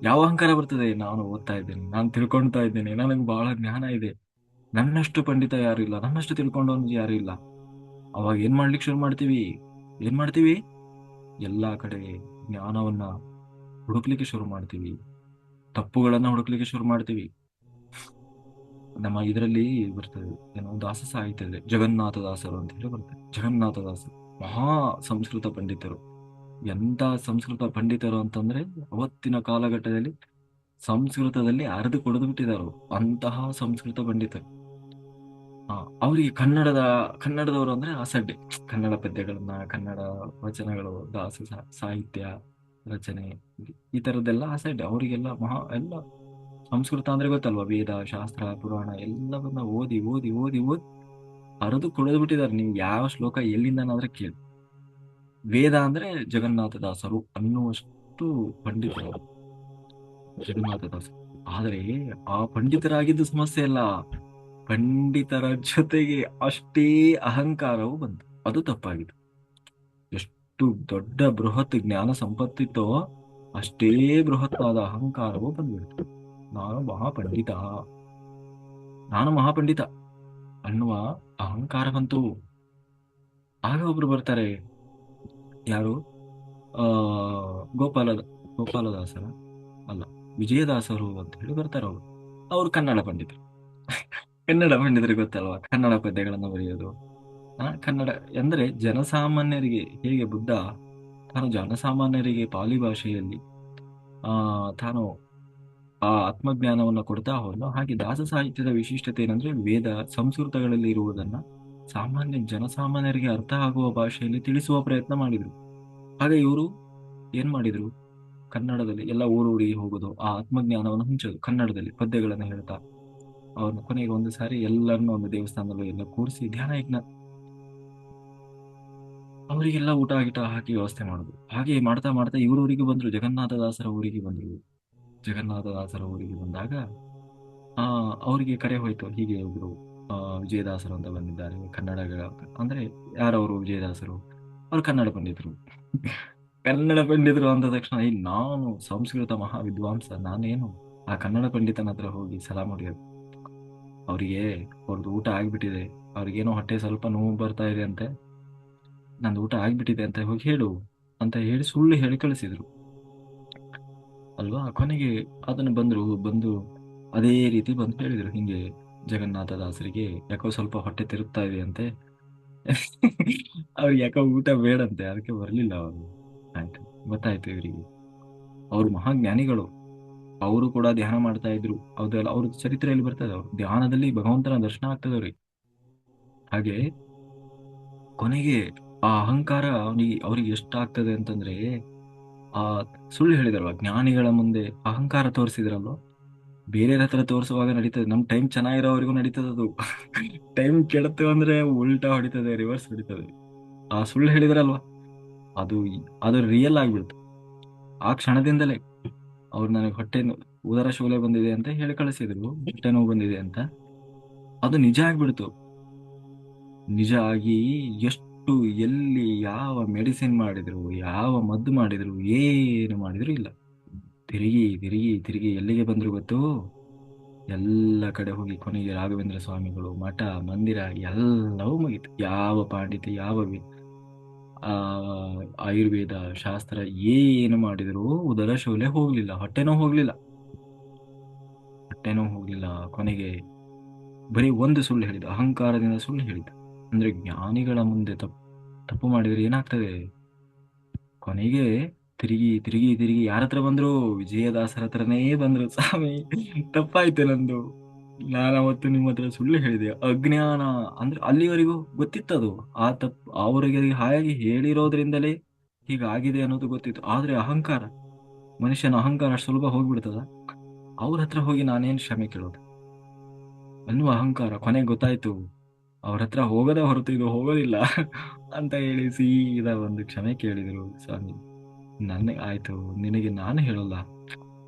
ಯಾವ ಅಹಂಕಾರ ಬರ್ತದೆ? ನಾನು ಓದ್ತಾ ಇದ್ದೇನೆ, ನಾನು ತಿಳ್ಕೊಳ್ತಾ ಇದ್ದೇನೆ, ನನಗೆ ಬಹಳ ಜ್ಞಾನ ಇದೆ, ನನ್ನಷ್ಟು ಪಂಡಿತ ಯಾರು ಇಲ್ಲ, ನನ್ನಷ್ಟು ತಿಳ್ಕೊಂಡವನು ಯಾರು ಇಲ್ಲ. ಅವಾಗ ಏನ್ ಮಾಡ್ಲಿಕ್ಕೆ ಶುರು ಮಾಡ್ತೀವಿ? ಏನ್ ಮಾಡ್ತೀವಿ? ಎಲ್ಲಾ ಕಡೆ ಜ್ಞಾನವನ್ನ ಹುಡುಕ್ಲಿಕ್ಕೆ ಶುರು ಮಾಡ್ತೀವಿ, ತಪ್ಪುಗಳನ್ನ ಹುಡುಕ್ಲಿಕ್ಕೆ ಶುರು ಮಾಡ್ತೀವಿ. ನಮ್ಮ ಇದರಲ್ಲಿ ಬರ್ತದೆ, ಏನೋ ದಾಸ ಸಾಹಿತ್ಯದಲ್ಲಿ ಜಗನ್ನಾಥ ದಾಸರು ಅಂತ ಹೇಳಿ ಬರ್ತದೆ. ಜಗನ್ನಾಥ ದಾಸರು ಮಹಾ ಸಂಸ್ಕೃತ ಪಂಡಿತರು. ಎಂತ ಸಂಸ್ಕೃತ ಪಂಡಿತರು ಅಂತಂದ್ರೆ ಅವತ್ತಿನ ಕಾಲಘಟ್ಟದಲ್ಲಿ ಸಂಸ್ಕೃತದಲ್ಲಿ ಅರೆದು ಕೊಡದು ಬಿಟ್ಟಿದ್ದಾರೆ ಅಂತಹ ಸಂಸ್ಕೃತ ಪಂಡಿತರು. ಅವರಿಗೆ ಕನ್ನಡದವರು ಅಂದ್ರೆ ಅಸಡ್ಡೆ. ಕನ್ನಡ ಪದ್ಯಗಳನ್ನ, ಕನ್ನಡ ವಚನಗಳು, ಸಾಹಿತ್ಯ ರಚನೆ, ಈ ತರದ್ದೆಲ್ಲ ಅಸಡ್ಡೆ ಅವರಿಗೆಲ್ಲ. ಎಲ್ಲ ಸಂಸ್ಕೃತ ಅಂದ್ರೆ ಗೊತ್ತಲ್ವಾ, ವೇದ ಶಾಸ್ತ್ರ ಪುರಾಣ ಎಲ್ಲವನ್ನ ಓದಿ ಓದಿ ಓದಿ ಓದಿ ಅರೆದು ಕುಡಿದು ಬಿಟ್ಟಿದ್ದಾರೆ. ನೀವು ಯಾವ ಶ್ಲೋಕ ಎಲ್ಲಿಂದನಾದ್ರೆ ಕೇಳಿ. ವೇದ ಅಂದ್ರೆ ಜಗನ್ನಾಥದಾಸರು ಅನ್ನುವಷ್ಟು ಪಂಡಿತರು ಜಗನ್ನಾಥದಾಸರು. ಆದರೆ ಆ ಪಂಡಿತರಾಗಿದ್ದು ಸಮಸ್ಯೆ ಅಲ್ಲ, ಪಂಡಿತರ ಜೊತೆಗೆ ಅಷ್ಟೇ ಅಹಂಕಾರವು ಬಂತು. ಅದು ತಪ್ಪಾಗಿದೆ. ಎಷ್ಟು ದೊಡ್ಡ ಬೃಹತ್ ಜ್ಞಾನ ಸಂಪತ್ತಿತ್ತೋ ಅಷ್ಟೇ ಬೃಹತ್ತಾದ ಅಹಂಕಾರವು ಬಂದ್ಬಿಡ್ತು. ನಾನು ಮಹಾಪಂಡಿತ, ನಾನು ಮಹಾಪಂಡಿತ ಅನ್ನುವ ಅಹಂಕಾರ ಬಂತು. ಆಗ ಒಬ್ರು ಬರ್ತಾರೆ, ಯಾರು? ಆ ಗೋಪಾಲ ಗೋಪಾಲದಾಸರ ಅಲ್ಲ, ವಿಜಯದಾಸರು ಅಂತ ಹೇಳಿ ಬರ್ತಾರೆ. ಅವರು ಕನ್ನಡ ಪಂಡಿತರು. ಕನ್ನಡ ಪಂಡಿತರಿಗೆ ಗೊತ್ತಲ್ವಾ ಕನ್ನಡ ಪದ್ಯಗಳನ್ನು ಬರೆಯೋದು. ಕನ್ನಡ ಅಂದ್ರೆ ಜನಸಾಮಾನ್ಯರಿಗೆ ಹೇಗೆ ಬುದ್ಧ ತಾನು ಜನಸಾಮಾನ್ಯರಿಗೆ ಪಾಲಿ ಭಾಷೆಯಲ್ಲಿ ಆ ತಾನು ಆ ಆತ್ಮಜ್ಞಾನವನ್ನು ಕೊಡ್ತಾ ಹೋದ್ಲು, ಹಾಗೆ ದಾಸ ಸಾಹಿತ್ಯದ ವಿಶಿಷ್ಟತೆ ಏನಂದ್ರೆ ವೇದ ಸಂಸ್ಕೃತಗಳಲ್ಲಿ ಇರುವುದನ್ನ ಜನಸಾಮಾನ್ಯರಿಗೆ ಅರ್ಥ ಆಗುವ ಭಾಷೆಯಲ್ಲಿ ತಿಳಿಸುವ ಪ್ರಯತ್ನ ಮಾಡಿದ್ರು. ಹಾಗೆ ಇವರು ಏನ್ ಮಾಡಿದ್ರು? ಕನ್ನಡದಲ್ಲಿ ಎಲ್ಲ ಊರೂರಿಗೆ ಹೋಗೋದು, ಆ ಆತ್ಮಜ್ಞಾನವನ್ನು ಹಂಚೋದು, ಕನ್ನಡದಲ್ಲಿ ಪದ್ಯಗಳನ್ನು ಹೇಳ್ತಾ ಅವ್ರನ್ನ ಕೊನೆಗೆ ಒಂದು ಸಾರಿ ಎಲ್ಲರನ್ನೂ ಒಂದು ದೇವಸ್ಥಾನದಲ್ಲಿ ಎಲ್ಲ ಕೂರಿಸಿ ಧ್ಯಾನ ಯಜ್ಞ. ಅವರಿಗೆಲ್ಲ ಊಟ ಗಿಟ ಹಾಕಿ ವ್ಯವಸ್ಥೆ ಮಾಡುದು. ಹಾಗೆ ಮಾಡ್ತಾ ಮಾಡ್ತಾ ಇವ್ರ ಊರಿಗೆ ಬಂದ್ರು, ಜಗನ್ನಾಥದಾಸರ ಊರಿಗೆ ಬಂದ್ರು. ಜಗನ್ನಾಥದಾಸರ ಊರಿಗೆ ಬಂದಾಗ ಆ ಅವರಿಗೆ ಕರೆ ಹೋಯ್ತು, ಹೀಗೆ ಒಬ್ರು ವಿಜಯದಾಸರು ಅಂತ ಬಂದಿದ್ದಾರೆ ಕನ್ನಡ. ಅಂದ್ರೆ ಯಾರವರು ವಿಜಯದಾಸರು? ಅವ್ರು ಕನ್ನಡ ಪಂಡಿತರು. ಕನ್ನಡ ಪಂಡಿತರು ಅಂದ ತಕ್ಷಣ ಈ ನಾನು ಸಂಸ್ಕೃತ ಮಹಾ ವಿದ್ವಾಂಸ, ನಾನೇನು ಆ ಕನ್ನಡ ಪಂಡಿತನ ಹತ್ರ ಹೋಗಿ ಸಲಾಂ ಹೊಡೆಯೋದು? ಅವರಿಗೆ ಅವ್ರದ್ದು ಊಟ ಆಗ್ಬಿಟ್ಟಿದೆ, ಅವ್ರಿಗೇನೋ ಹೊಟ್ಟೆ ಸ್ವಲ್ಪ ನೋವು ಬರ್ತಾ ಇದೆ ಅಂತೆ, ನಂದು ಊಟ ಆಗ್ಬಿಟ್ಟಿದೆ ಅಂತ ಹೋಗಿ ಹೇಳು ಅಂತ ಹೇಳಿ ಸುಳ್ಳು ಹೇಳಿ ಕಳಿಸಿದ್ರು ಅಲ್ವಾ. ಕೊನೆಗೆ ಅದನ್ನು ಬಂದು ಅದೇ ರೀತಿ ಬಂದು ಹೇಳಿದ್ರು, ಹಿಂಗೆ ಜಗನ್ನಾಥದಾಸರಿಗೆ ಯಾಕೋ ಸ್ವಲ್ಪ ಹೊಟ್ಟೆ ತಿರುಗ್ತಾ ಇದೆ ಅಂತೆ. ಅವ್ರಿಗೆ ಯಾಕೋ ಊಟ ಬೇಡಂತೆ, ಅದಕ್ಕೆ ಬರ್ಲಿಲ್ಲ ಅವರು. ಆಯ್ತು, ಗೊತ್ತಾಯ್ತು ಇವರಿಗೆ. ಅವರು ಮಹಾಜ್ಞಾನಿಗಳು, ಅವರು ಕೂಡ ಧ್ಯಾನ ಮಾಡ್ತಾ ಇದ್ರು. ಹೌದಲ್ಲ, ಅವ್ರ ಚರಿತ್ರೆಯಲ್ಲಿ ಬರ್ತದೆ, ಅವ್ರು ಧ್ಯಾನದಲ್ಲಿ ಭಗವಂತನ ದರ್ಶನ ಆಗ್ತದೆ ಅವ್ರಿಗೆ. ಹಾಗೆ ಕೊನೆಗೆ ಆ ಅಹಂಕಾರ ಅವ್ರಿಗೆ ಎಷ್ಟಾಗ್ತದೆ ಅಂತಂದ್ರೆ, ಆ ಸುಳ್ಳು ಹೇಳಿದಲ್ವ, ಜ್ಞಾನಿಗಳ ಮುಂದೆ ಅಹಂಕಾರ ತೋರಿಸಿದ್ರಲ್ವ, ಬೇರೆಯವ್ರ ಹತ್ರ ತೋರಿಸುವಾಗ ನಡೀತದೆ, ನಮ್ ಟೈಮ್ ಚೆನ್ನಾಗಿರೋವರೆಗೂ ನಡೀತದೆ ಅದು. ಟೈಮ್ ಕೆಡತು ಅಂದ್ರೆ ಉಲ್ಟಾ ಹೊಡಿತದೆ, ರಿವರ್ಸ್ ಹೊಡಿತದೆ. ಆ ಸುಳ್ಳು ಹೇಳಿದ್ರಲ್ವಾ, ಅದು ಅದು ರಿಯಲ್ ಆಗ್ಬಿಡ್ತು ಆ ಕ್ಷಣದಿಂದಲೇ. ಅವ್ರು ನನಗೆ ಉದರ ಶೂಲೆ ಬಂದಿದೆ ಅಂತ ಹೇಳಿ ಕಳಿಸಿದ್ರು, ಹೊಟ್ಟೆ ನೋವು ಬಂದಿದೆ ಅಂತ. ಅದು ನಿಜ ಆಗ್ಬಿಡ್ತು. ನಿಜ ಆಗಿ ಎಷ್ಟು, ಎಲ್ಲಿ ಯಾವ ಮೆಡಿಸಿನ್ ಮಾಡಿದ್ರು, ಯಾವ ಮದ್ದು ಮಾಡಿದ್ರು, ಏನು ಮಾಡಿದ್ರು ಇಲ್ಲ. ತಿರುಗಿ ತಿರುಗಿ ತಿರುಗಿ ಎಲ್ಲಿಗೆ ಬಂದ್ರು ಗೊತ್ತು? ಎಲ್ಲ ಕಡೆ ಹೋಗಿ ಕೊನೆಗೆ ರಾಘವೇಂದ್ರ ಸ್ವಾಮಿಗಳು, ಮಠ, ಮಂದಿರ ಎಲ್ಲವೂ ಮುಗೀತು. ಯಾವ ಪಾಂಡಿತ್ಯ, ಆ ಆಯುರ್ವೇದ ಶಾಸ್ತ್ರ ಏನು ಮಾಡಿದ್ರು ಉದರ ಶೂಲೆ ಹೋಗ್ಲಿಲ್ಲ, ಹೊಟ್ಟೆನೂ ಹೋಗ್ಲಿಲ್ಲ. ಕೊನೆಗೆ ಬರೀ ಒಂದು ಸುಳ್ಳು ಹೇಳಿದ, ಅಹಂಕಾರದಿಂದ ಸುಳ್ಳು ಹೇಳಿದ. ಅಂದ್ರೆ ಜ್ಞಾನಿಗಳ ಮುಂದೆ ತಪ್ಪು ಮಾಡಿದ್ರೆ ಏನಾಗ್ತದೆ? ಕೊನೆಗೆ ತಿರುಗಿ ತಿರುಗಿ ತಿರುಗಿ ಯಾರ ಹತ್ರ ಬಂದ್ರು? ವಿಜಯದಾಸರ ಹತ್ರನೇ ಬಂದ್ರು. ಸ್ವಾಮಿ, ತಪ್ಪಾಯ್ತು ನಂದು, ನಾನು ಅವತ್ತು ನಿಮ್ಮ ಹತ್ರ ಸುಳ್ಳು ಹೇಳಿದೆ, ಅಜ್ಞಾನ. ಅಂದ್ರೆ ಅಲ್ಲಿವರೆಗೂ ಗೊತ್ತಿತ್ತದು, ಆ ತಪ್ಪು ಅವರಿಗೆ ಹಾಗೆ ಹೇಳಿರೋದ್ರಿಂದಲೇ ಹೀಗಾಗಿದೆ ಅನ್ನೋದು ಗೊತ್ತಿತ್ತು. ಆದ್ರೆ ಅಹಂಕಾರ, ಮನುಷ್ಯನ ಅಹಂಕಾರ ಅಷ್ಟು ಸುಲಭ ಹೋಗ್ಬಿಡ್ತದ? ಅವ್ರ ಹತ್ರ ಹೋಗಿ ನಾನೇನ್ ಕ್ಷಮೆ ಕೇಳೋದು ಅನ್ನುವ ಅಹಂಕಾರ. ಕೊನೆಗೆ ಗೊತ್ತಾಯ್ತು, ಅವ್ರ ಹತ್ರ ಹೋಗದ ಹೊರತು ಇದು ಹೋಗೋದಿಲ್ಲ ಅಂತ ಹೇಳಿ ಸೀದಾ ಒಂದು ಕ್ಷಮೆ ಕೇಳಿದ್ರು ಸ್ವಾಮಿ. ನನಗೆ ಆಯ್ತು, ನಿನಗೆ ನಾನು ಹೇಳಲ್ಲ.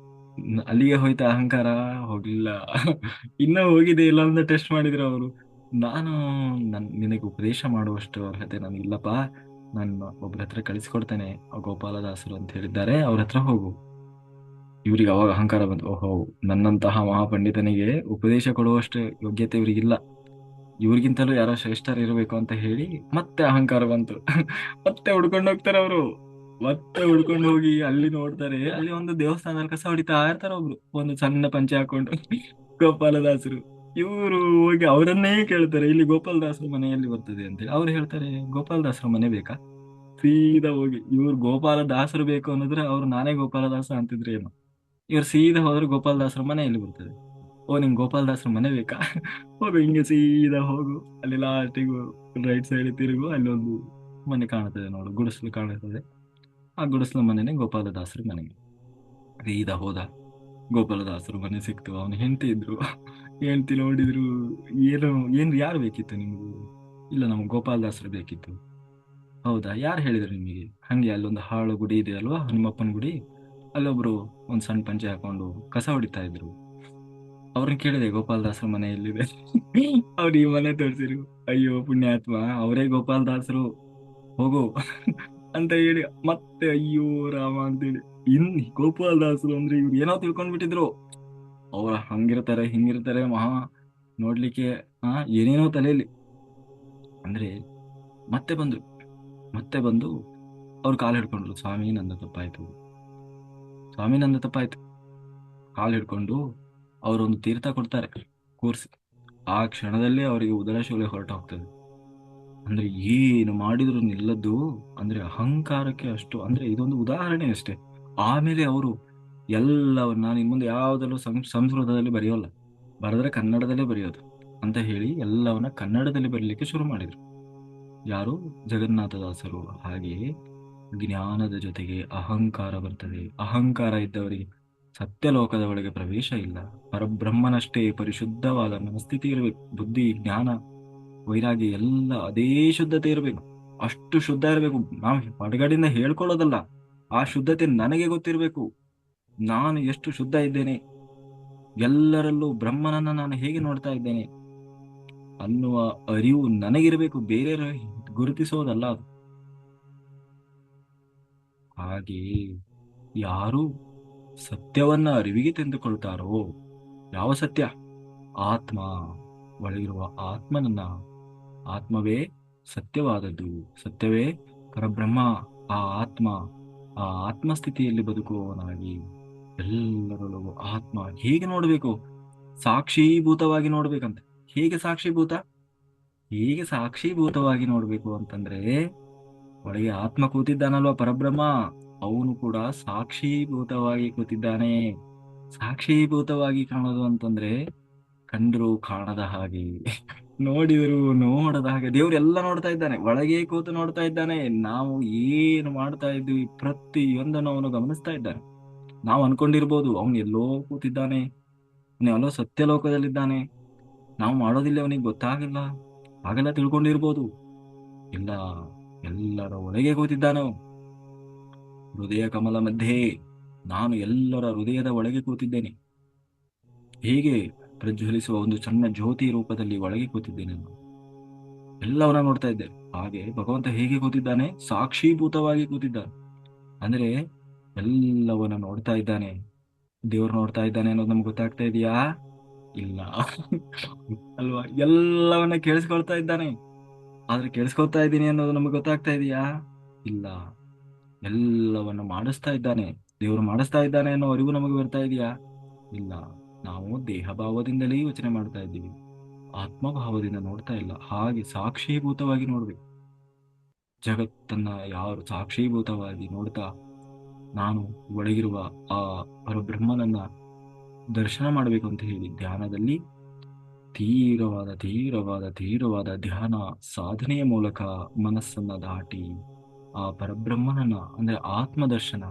ಅಲ್ಲಿಗೆ ಹೋಯ್ತಾ ಅಹಂಕಾರ? ಹೋಗ್ಲಿಲ್ಲ. ಇನ್ನ ಹೋಗಿದೆ ಇಲ್ಲ ಅಂತ ಟೆಸ್ಟ್ ಮಾಡಿದ್ರು ಅವರು. ನಾನು ನಿನಗೆ ಉಪದೇಶ ಮಾಡುವಷ್ಟು ಅರ್ಹತೆ ನನಗಿಲ್ಲಪ್ಪ, ನಾನು ಒಬ್ರ ಹತ್ರ ಕಳಿಸ್ಕೊಡ್ತೇನೆ, ಆ ಗೋಪಾಲದಾಸರು ಅಂತ ಹೇಳಿದ್ದಾರೆ, ಅವ್ರ ಹತ್ರ ಹೋಗು. ಇವ್ರಿಗೆ ಅವಾಗ ಅಹಂಕಾರ ಬಂತು, ಓಹೋ, ನನ್ನಂತಹ ಮಹಾಪಂಡಿತನಿಗೆ ಉಪದೇಶ ಕೊಡುವಷ್ಟು ಯೋಗ್ಯತೆ ಇವರಿಗಿಲ್ಲ, ಇವ್ರಿಗಿಂತಲೂ ಯಾರೋ ಶ್ರೇಷ್ಠರು ಇರಬೇಕು ಅಂತ ಹೇಳಿ ಮತ್ತೆ ಅಹಂಕಾರ ಬಂತು. ಮತ್ತೆ ಹುಡ್ಕೊಂಡು ಹೋಗ್ತಾರೆ ಅವರು. ಮತ್ತೆ ಹುಡ್ಕೊಂಡು ಹೋಗಿ ಅಲ್ಲಿ ನೋಡ್ತಾರೆ, ಅಲ್ಲಿ ಒಂದು ದೇವಸ್ಥಾನದಲ್ಲಿ ಕಸ ಹೊಡಿತಾ ಇರ್ತಾರೆ ಒಬ್ರು, ಒಂದು ಸಣ್ಣ ಪಂಚೆ ಹಾಕೊಂಡು, ಗೋಪಾಲದಾಸರು. ಇವರು ಹೋಗಿ ಅವರನ್ನೇ ಕೇಳ್ತಾರೆ, ಇಲ್ಲಿ ಗೋಪಾಲದಾಸರ ಮನೆಯಲ್ಲಿ ಬರ್ತದೆ ಅಂತೇಳಿ. ಅವ್ರು ಹೇಳ್ತಾರೆ, ಗೋಪಾಲದಾಸರ ಮನೆ ಬೇಕಾ? ಸೀದಾ ಹೋಗಿ ಇವ್ರು ಗೋಪಾಲದಾಸರು ಬೇಕು ಅನ್ನೋದ್ರೆ ಅವ್ರು ನಾನೇ ಗೋಪಾಲದಾಸ ಅಂತಿದ್ರೆ ಏನು. ಇವ್ರು ಸೀದಾ ಹೋದ್ರೆ ಗೋಪಾಲದಾಸರ ಮನೆ ಎಲ್ಲಿ ಬರ್ತದೆ? ಓ, ನಿಮ್ ಗೋಪಾಲದಾಸರ ಮನೆ ಬೇಕಾ? ಹೋಗು, ಹಿಂಗೆ ಸೀದಾ ಹೋಗು, ಅಲ್ಲಿ ಲಾಸ್ಟಿಗೂ ರೈಟ್ ಸೈಡ್ ತಿರುಗು, ಅಲ್ಲಿ ಒಂದು ಮನೆ ಕಾಣುತ್ತದೆ ನೋಡು, ಗುಡಿಸಲು ಕಾಣುತ್ತದೆ. ಆ ಗುಡಿಸಲು ಮನೆನೇ ಗೋಪಾಲದಾಸರ ಮನೆಗೆ. ಸೀದಾ ಹೋದ, ಗೋಪಾಲದಾಸರು ಮನೆ ಸಿಕ್ತು. ಅವನು ಹೆಂಡತಿ ಇದ್ರು. ಹೆಂಡತಿ ನೋಡಿದ್ರು, ಏನು ಏನ್ ಯಾರು ಬೇಕಿತ್ತು ನಿಮ್ಗೆ? ಇಲ್ಲ, ನಮ್ಗೆ ಗೋಪಾಲದಾಸರು ಬೇಕಿತ್ತು. ಹೌದಾ, ಯಾರು ಹೇಳಿದ್ರು ನಿಮಗೆ? ಹಂಗೆ ಅಲ್ಲೊಂದು ಹಾಳು ಗುಡಿ ಇದೆ ಅಲ್ವಾ, ನಿಮ್ಮಪ್ಪನ ಗುಡಿ, ಅಲ್ಲೊಬ್ರು ಒಂದ್ ಸಣ್ಣ ಪಂಚೆ ಹಾಕೊಂಡು ಕಸ ಹೊಡಿತಾ ಇದ್ರು, ಅವ್ರನ್ನ ಕೇಳಿದೆ ಗೋಪಾಲದಾಸರ ಮನೆ ಎಲ್ಲಿದೆ. ಅವ್ರು ಈ ಮನೆ ತೋರಿಸಿರು. ಅಯ್ಯೋ ಪುಣ್ಯಾತ್ಮ, ಅವರೇ ಗೋಪಾಲದಾಸರು, ಹೋಗು ಅಂತ ಹೇಳಿ ಮತ್ತೆ ಅಯ್ಯೋ ರಾಮ ಅಂತೇಳಿ. ಗೋಪಾಲದಾಸರು ಅಂದ್ರೆ ಇವ್ರು ಏನೋ ತಿಳ್ಕೊಂಡ್ಬಿಟ್ಟಿದ್ರು. ಅವ್ರ ಹಂಗಿರ್ತಾರೆ ಹಿಂಗಿರ್ತಾರೆ ಮಹಾ ನೋಡ್ಲಿಕ್ಕೆ, ಏನೇನೋ ತಲೆಯಲ್ಲಿ. ಅಂದ್ರೆ ಮತ್ತೆ ಬಂದ್ರು, ಮತ್ತೆ ಬಂದು ಅವ್ರು ಕಾಲು ಹಿಡ್ಕೊಂಡ್ರು, ಸ್ವಾಮಿ ನಂದು ತಪ್ಪಾಯ್ತು, ಸ್ವಾಮಿ ನಂದು ತಪ್ಪಾಯ್ತು. ಕಾಲು ಹಿಡ್ಕೊಂಡು ಅವರೊಂದು ತೀರ್ಥ ಕೊಡ್ತಾರೆ ಕೂರ್ಸಿ. ಆ ಕ್ಷಣದಲ್ಲೇ ಅವರಿಗೆ ಉದರ ಶೂಲೆ ಹೊರಟ ಹೋಗ್ತದೆ. ಅಂದ್ರೆ ಏನು ಮಾಡಿದ್ರು ನಿಲ್ಲದ್ದು. ಅಂದ್ರೆ ಅಹಂಕಾರಕ್ಕೆ ಅಷ್ಟು. ಅಂದ್ರೆ ಇದೊಂದು ಉದಾಹರಣೆ ಅಷ್ಟೇ. ಆಮೇಲೆ ಅವರು ಎಲ್ಲವನ್ನ, ನಾನು ಇನ್ ಮುಂದೆ ಯಾವ್ದಲ್ಲೂ ಸಂಸ್ಕೃತದಲ್ಲಿ ಬರೆಯೋಲ್ಲ, ಬರೆದ್ರೆ ಕನ್ನಡದಲ್ಲೇ ಬರೆಯೋದು ಅಂತ ಹೇಳಿ ಎಲ್ಲವನ್ನ ಕನ್ನಡದಲ್ಲಿ ಬರೀಲಿಕ್ಕೆ ಶುರು ಮಾಡಿದ್ರು. ಯಾರು? ಜಗನ್ನಾಥದಾಸರು. ಹಾಗೆಯೇ ಜ್ಞಾನದ ಜೊತೆಗೆ ಅಹಂಕಾರ ಬರ್ತದೆ. ಅಹಂಕಾರ ಇದ್ದವರಿಗೆ ಸತ್ಯಲೋಕದ ಒಳಗೆ ಪ್ರವೇಶ ಇಲ್ಲ. ಪರಬ್ರಹ್ಮನಷ್ಟೇ ಪರಿಶುದ್ಧವಾದ ಮನಸ್ಥಿತಿ ಇರಬೇಕು. ಬುದ್ಧಿ, ಜ್ಞಾನ, ವೈರಾಗ್ಯ ಎಲ್ಲ ಅದೇ ಶುದ್ಧತೆ ಇರಬೇಕು. ಅಷ್ಟು ಶುದ್ಧ ಇರಬೇಕು. ನಾವು ಹೊರಗಡೆಯಿಂದ ಹೇಳ್ಕೊಳ್ಳೋದಲ್ಲ, ಆ ಶುದ್ಧತೆ ನನಗೆ ಗೊತ್ತಿರಬೇಕು. ನಾನು ಎಷ್ಟು ಶುದ್ಧ ಇದ್ದೇನೆ, ಎಲ್ಲರಲ್ಲೂ ಬ್ರಹ್ಮನನ್ನ ನಾನು ಹೇಗೆ ನೋಡ್ತಾ ಇದ್ದೇನೆ ಅನ್ನುವ ಅರಿವು ನನಗಿರಬೇಕು, ಬೇರೆ ಗುರುತಿಸೋದಲ್ಲ ಅದು. ಹಾಗೆ ಯಾರು ಸತ್ಯವನ್ನ ಅರಿವಿಗೆ ತೆಗೆದುಕೊಳ್ತಾರೋ, ಯಾವ ಸತ್ಯ? ಆತ್ಮ, ಒಳಗಿರುವ ಆತ್ಮನನ್ನ, ಆತ್ಮವೇ ಸತ್ಯವಾದದ್ದು, ಸತ್ಯವೇ ಪರಬ್ರಹ್ಮ. ಆ ಆತ್ಮ, ಆ ಆತ್ಮಸ್ಥಿತಿಯಲ್ಲಿ ಬದುಕುವವನಾಗಿ ಎಲ್ಲರೊಳಗೂ ಆತ್ಮ ಹೇಗೆ ನೋಡಬೇಕು? ಸಾಕ್ಷೀಭೂತವಾಗಿ ನೋಡ್ಬೇಕಂತೆ. ಹೇಗೆ ಸಾಕ್ಷೀಭೂತ? ಹೇಗೆ ಸಾಕ್ಷೀಭೂತವಾಗಿ ನೋಡ್ಬೇಕು ಅಂತಂದ್ರೆ, ಒಳಗೆ ಆತ್ಮ ಕೂತಿದ್ದಾನಲ್ವಾ ಪರಬ್ರಹ್ಮ, ಅವನು ಕೂಡ ಸಾಕ್ಷೀಭೂತವಾಗಿ ಕೂತಿದ್ದಾನೆ. ಸಾಕ್ಷೀಭೂತವಾಗಿ ಕಾಣೋದು ಅಂತಂದ್ರೆ ಕಂಡ್ರು ಕಾಣದ ಹಾಗೆ, ನೋಡಿದ್ರು ನೋಡದ ಹಾಗೆ ದೇವ್ರೆಲ್ಲ ನೋಡ್ತಾ ಇದ್ದಾನೆ, ಒಳಗೆ ಕೂತು ನೋಡ್ತಾ ಇದ್ದಾನೆ. ನಾವು ಏನು ಮಾಡ್ತಾ ಇದ್ವಿ ಪ್ರತಿಯೊಂದನ್ನು ಅವನು ಗಮನಿಸ್ತಾ ಇದ್ದಾನೆ. ನಾವು ಅನ್ಕೊಂಡಿರ್ಬೋದು ಅವನು ಎಲ್ಲೋ ಕೂತಿದ್ದಾನೆ, ಅವನು ಎಲ್ಲೋ ಸತ್ಯಲೋಕದಲ್ಲಿದ್ದಾನೆ, ನಾವು ಮಾಡೋದಿಲ್ಲ ಅವನಿಗೆ ಗೊತ್ತಾಗಿಲ್ಲ, ಹಾಗೆಲ್ಲ ತಿಳ್ಕೊಂಡಿರ್ಬೋದು. ಇಲ್ಲ, ಎಲ್ಲರ ಒಳಗೆ ಕೂತಿದ್ದಾನೋ. ಹೃದಯ ಕಮಲ ಮಧ್ಯೆ, ನಾನು ಎಲ್ಲರ ಹೃದಯದ ಒಳಗೆ ಕೂತಿದ್ದೇನೆ. ಹೇಗೆ ಪ್ರಜ್ವಲಿಸುವ ಒಂದು ಸಣ್ಣ ಜ್ಯೋತಿ ರೂಪದಲ್ಲಿ ಒಳಗೆ ಕೂತಿದ್ದೇನೆ ನಾನು, ಎಲ್ಲವನ್ನ ನೋಡ್ತಾ ಇದ್ದೆ. ಹಾಗೆ ಭಗವಂತ ಹೇಗೆ ಕೂತಿದ್ದಾನೆ? ಸಾಕ್ಷೀಭೂತವಾಗಿ ಕೂತಿದ್ದಾನೆ. ಅಂದ್ರೆ ಎಲ್ಲವನ್ನ ನೋಡ್ತಾ ಇದ್ದಾನೆ. ದೇವ್ರು ನೋಡ್ತಾ ಇದ್ದಾನೆ ಅನ್ನೋದು ನಮ್ಗೆ ಗೊತ್ತಾಗ್ತಾ ಇದೆಯಾ? ಇಲ್ಲ. ಅಲ್ವಾ? ಎಲ್ಲವನ್ನ ಕೇಳಿಸ್ಕೊಳ್ತಾ ಇದ್ದಾನೆ, ಆದ್ರೆ ಕೇಳಿಸ್ಕೊಳ್ತಾ ಇದ್ದೀನಿ ಅನ್ನೋದು ನಮ್ಗೆ ಗೊತ್ತಾಗ್ತಾ ಇದೆಯಾ? ಇಲ್ಲ. ಎಲ್ಲವನ್ನ ಮಾಡಿಸ್ತಾ ಇದ್ದಾನೆ, ದೇವರು ಮಾಡಿಸ್ತಾ ಇದ್ದಾನೆ ಅನ್ನೋ ಅರಿವು ನಮಗೆ ಬರ್ತಾ ಇದೆಯಾ? ಇಲ್ಲ. ನಾವು ದೇಹ ಭಾವದಿಂದಲೇ ಯೋಚನೆ ಮಾಡ್ತಾ ಇದ್ದೀವಿ, ಆತ್ಮಭಾವದಿಂದ ನೋಡ್ತಾ ಇಲ್ಲ. ಹಾಗೆ ಸಾಕ್ಷೀಭೂತವಾಗಿ ನೋಡ್ಬೇಕು ಜಗತ್ತನ್ನ. ಯಾರು ಸಾಕ್ಷೀಭೂತವಾಗಿ ನೋಡ್ತಾ ನಾನು ಒಳಗಿರುವ ಆ ಪರಬ್ರಹ್ಮನನ್ನ ದರ್ಶನ ಮಾಡಬೇಕು ಅಂತ ಹೇಳಿ ಧ್ಯಾನದಲ್ಲಿ ತೀವ್ರವಾದ ಧ್ಯಾನ ಸಾಧನೆಯ ಮೂಲಕ ಮನಸ್ಸನ್ನ ದಾಟಿ ಆ ಪರಬ್ರಹ್ಮನನ್ನ, ಅಂದ್ರೆ ಆತ್ಮದರ್ಶನ,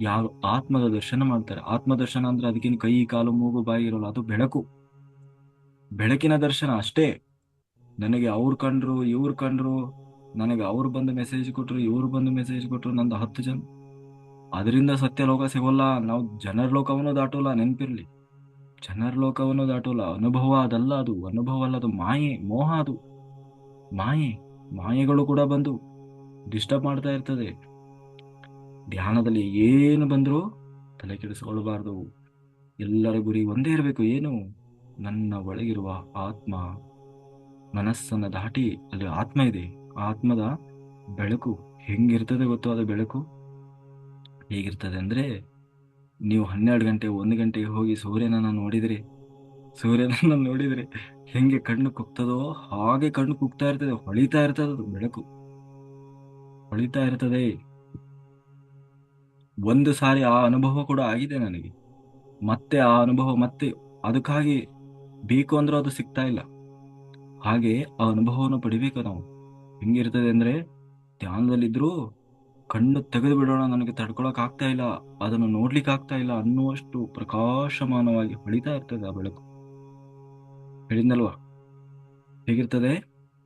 ಯಾರು ಆತ್ಮದ ದರ್ಶನ ಮಾಡ್ತಾರೆ. ಆತ್ಮದರ್ಶನ ಅಂದ್ರೆ ಅದಕ್ಕೇನು ಕೈ ಕಾಲು ಮೂಗು ಬಾಯಿ ಇರೋಲ್ಲ, ಅದು ಬೆಳಕು, ಬೆಳಕಿನ ದರ್ಶನ ಅಷ್ಟೇ. ನನಗೆ ಅವ್ರು ಕಂಡ್ರು ಇವ್ರು ಕಂಡ್ರು, ನನಗೆ ಅವ್ರು ಬಂದು ಮೆಸೇಜ್ ಕೊಟ್ರು ಇವ್ರು ಬಂದು ಮೆಸೇಜ್ ಕೊಟ್ರು, ನಂದು 10 ಜನ, ಅದರಿಂದ ಸತ್ಯ ಲೋಕ ಸಿಗೋಲ್ಲ. ನಾವು ಜನರ ಲೋಕವನ್ನು ದಾಟೋಲ್ಲ, ನೆನ್ಪಿರ್ಲಿ. ಜನರ ಲೋಕವನ್ನು ದಾಟೋಲ್ಲ. ಅನುಭವ ಅದಲ್ಲ, ಅದು ಅನುಭವ ಅಲ್ಲ, ಅದು ಮಾಯೆ, ಮೋಹ, ಅದು ಮಾಯೆ. ಮಾಯೆಗಳು ಕೂಡ ಬಂದು ಡಿಸ್ಟರ್ಬ್ ಮಾಡ್ತಾ ಇರ್ತದೆ. ಧ್ಯಾನದಲ್ಲಿ ಏನು ಬಂದ್ರು ತಲೆ ಕೆಡಿಸಿಕೊಳ್ಳಬಾರ್ದು. ಎಲ್ಲರ ಗುರಿ ಒಂದೇ ಇರಬೇಕು, ಏನು? ನನ್ನ ಒಳಗಿರುವ ಆತ್ಮ, ಮನಸ್ಸನ್ನ ದಾಟಿ ಅಲ್ಲಿ ಆತ್ಮ ಇದೆ, ಆತ್ಮದ ಬೆಳಕು ಹೆಂಗಿರ್ತದೆ ಗೊತ್ತು? ಅದು ಬೆಳಕು ಹೇಗಿರ್ತದೆ ಅಂದ್ರೆ, ನೀವು 12 ಗಂಟೆ 1 ಗಂಟೆಗೆ ಹೋಗಿ ಸೂರ್ಯನನ್ನ ನೋಡಿದ್ರೆ ಹೆಂಗೆ ಕಣ್ಣು ಕುಕ್ತದೋ ಹಾಗೆ ಕಣ್ಣು ಕುಕ್ತಾ ಇರ್ತದೆ, ಹೊಳಿತಾ ಇರ್ತದೆ, ಅದು ಬೆಳಕು ಹೊಳಿತಾ ಇರ್ತದೆ. ಒಂದು ಸಾರಿ ಆ ಅನುಭವ ಕೂಡ ಆಗಿದೆ ನನಗೆ, ಮತ್ತೆ ಆ ಅನುಭವ ಮತ್ತೆ ಅದಕ್ಕಾಗಿ ಬೇಕು ಅಂದ್ರೆ ಅದು ಸಿಗ್ತಾ ಇಲ್ಲ. ಹಾಗೆ ಆ ಅನುಭವವನ್ನು ಪಡಿಬೇಕು ನಾವು. ಹೆಂಗಿರ್ತದೆ ಅಂದ್ರೆ, ಧ್ಯಾನದಲ್ಲಿದ್ರು ಕಣ್ಣು ತೆಗೆದು ಬಿಡೋಣ, ನನಗೆ ತಡ್ಕೊಳಕ್ ಆಗ್ತಾ ಇಲ್ಲ, ಅದನ್ನು ನೋಡ್ಲಿಕ್ಕೆ ಆಗ್ತಾ ಇಲ್ಲ ಅನ್ನುವಷ್ಟು ಪ್ರಕಾಶಮಾನವಾಗಿ ಹೊಳಿತಾ ಇರ್ತದೆ ಆ ಬೆಳಕು. ಹೇಳಿದ್ನಲ್ವಾ ಹೇಗಿರ್ತದೆ?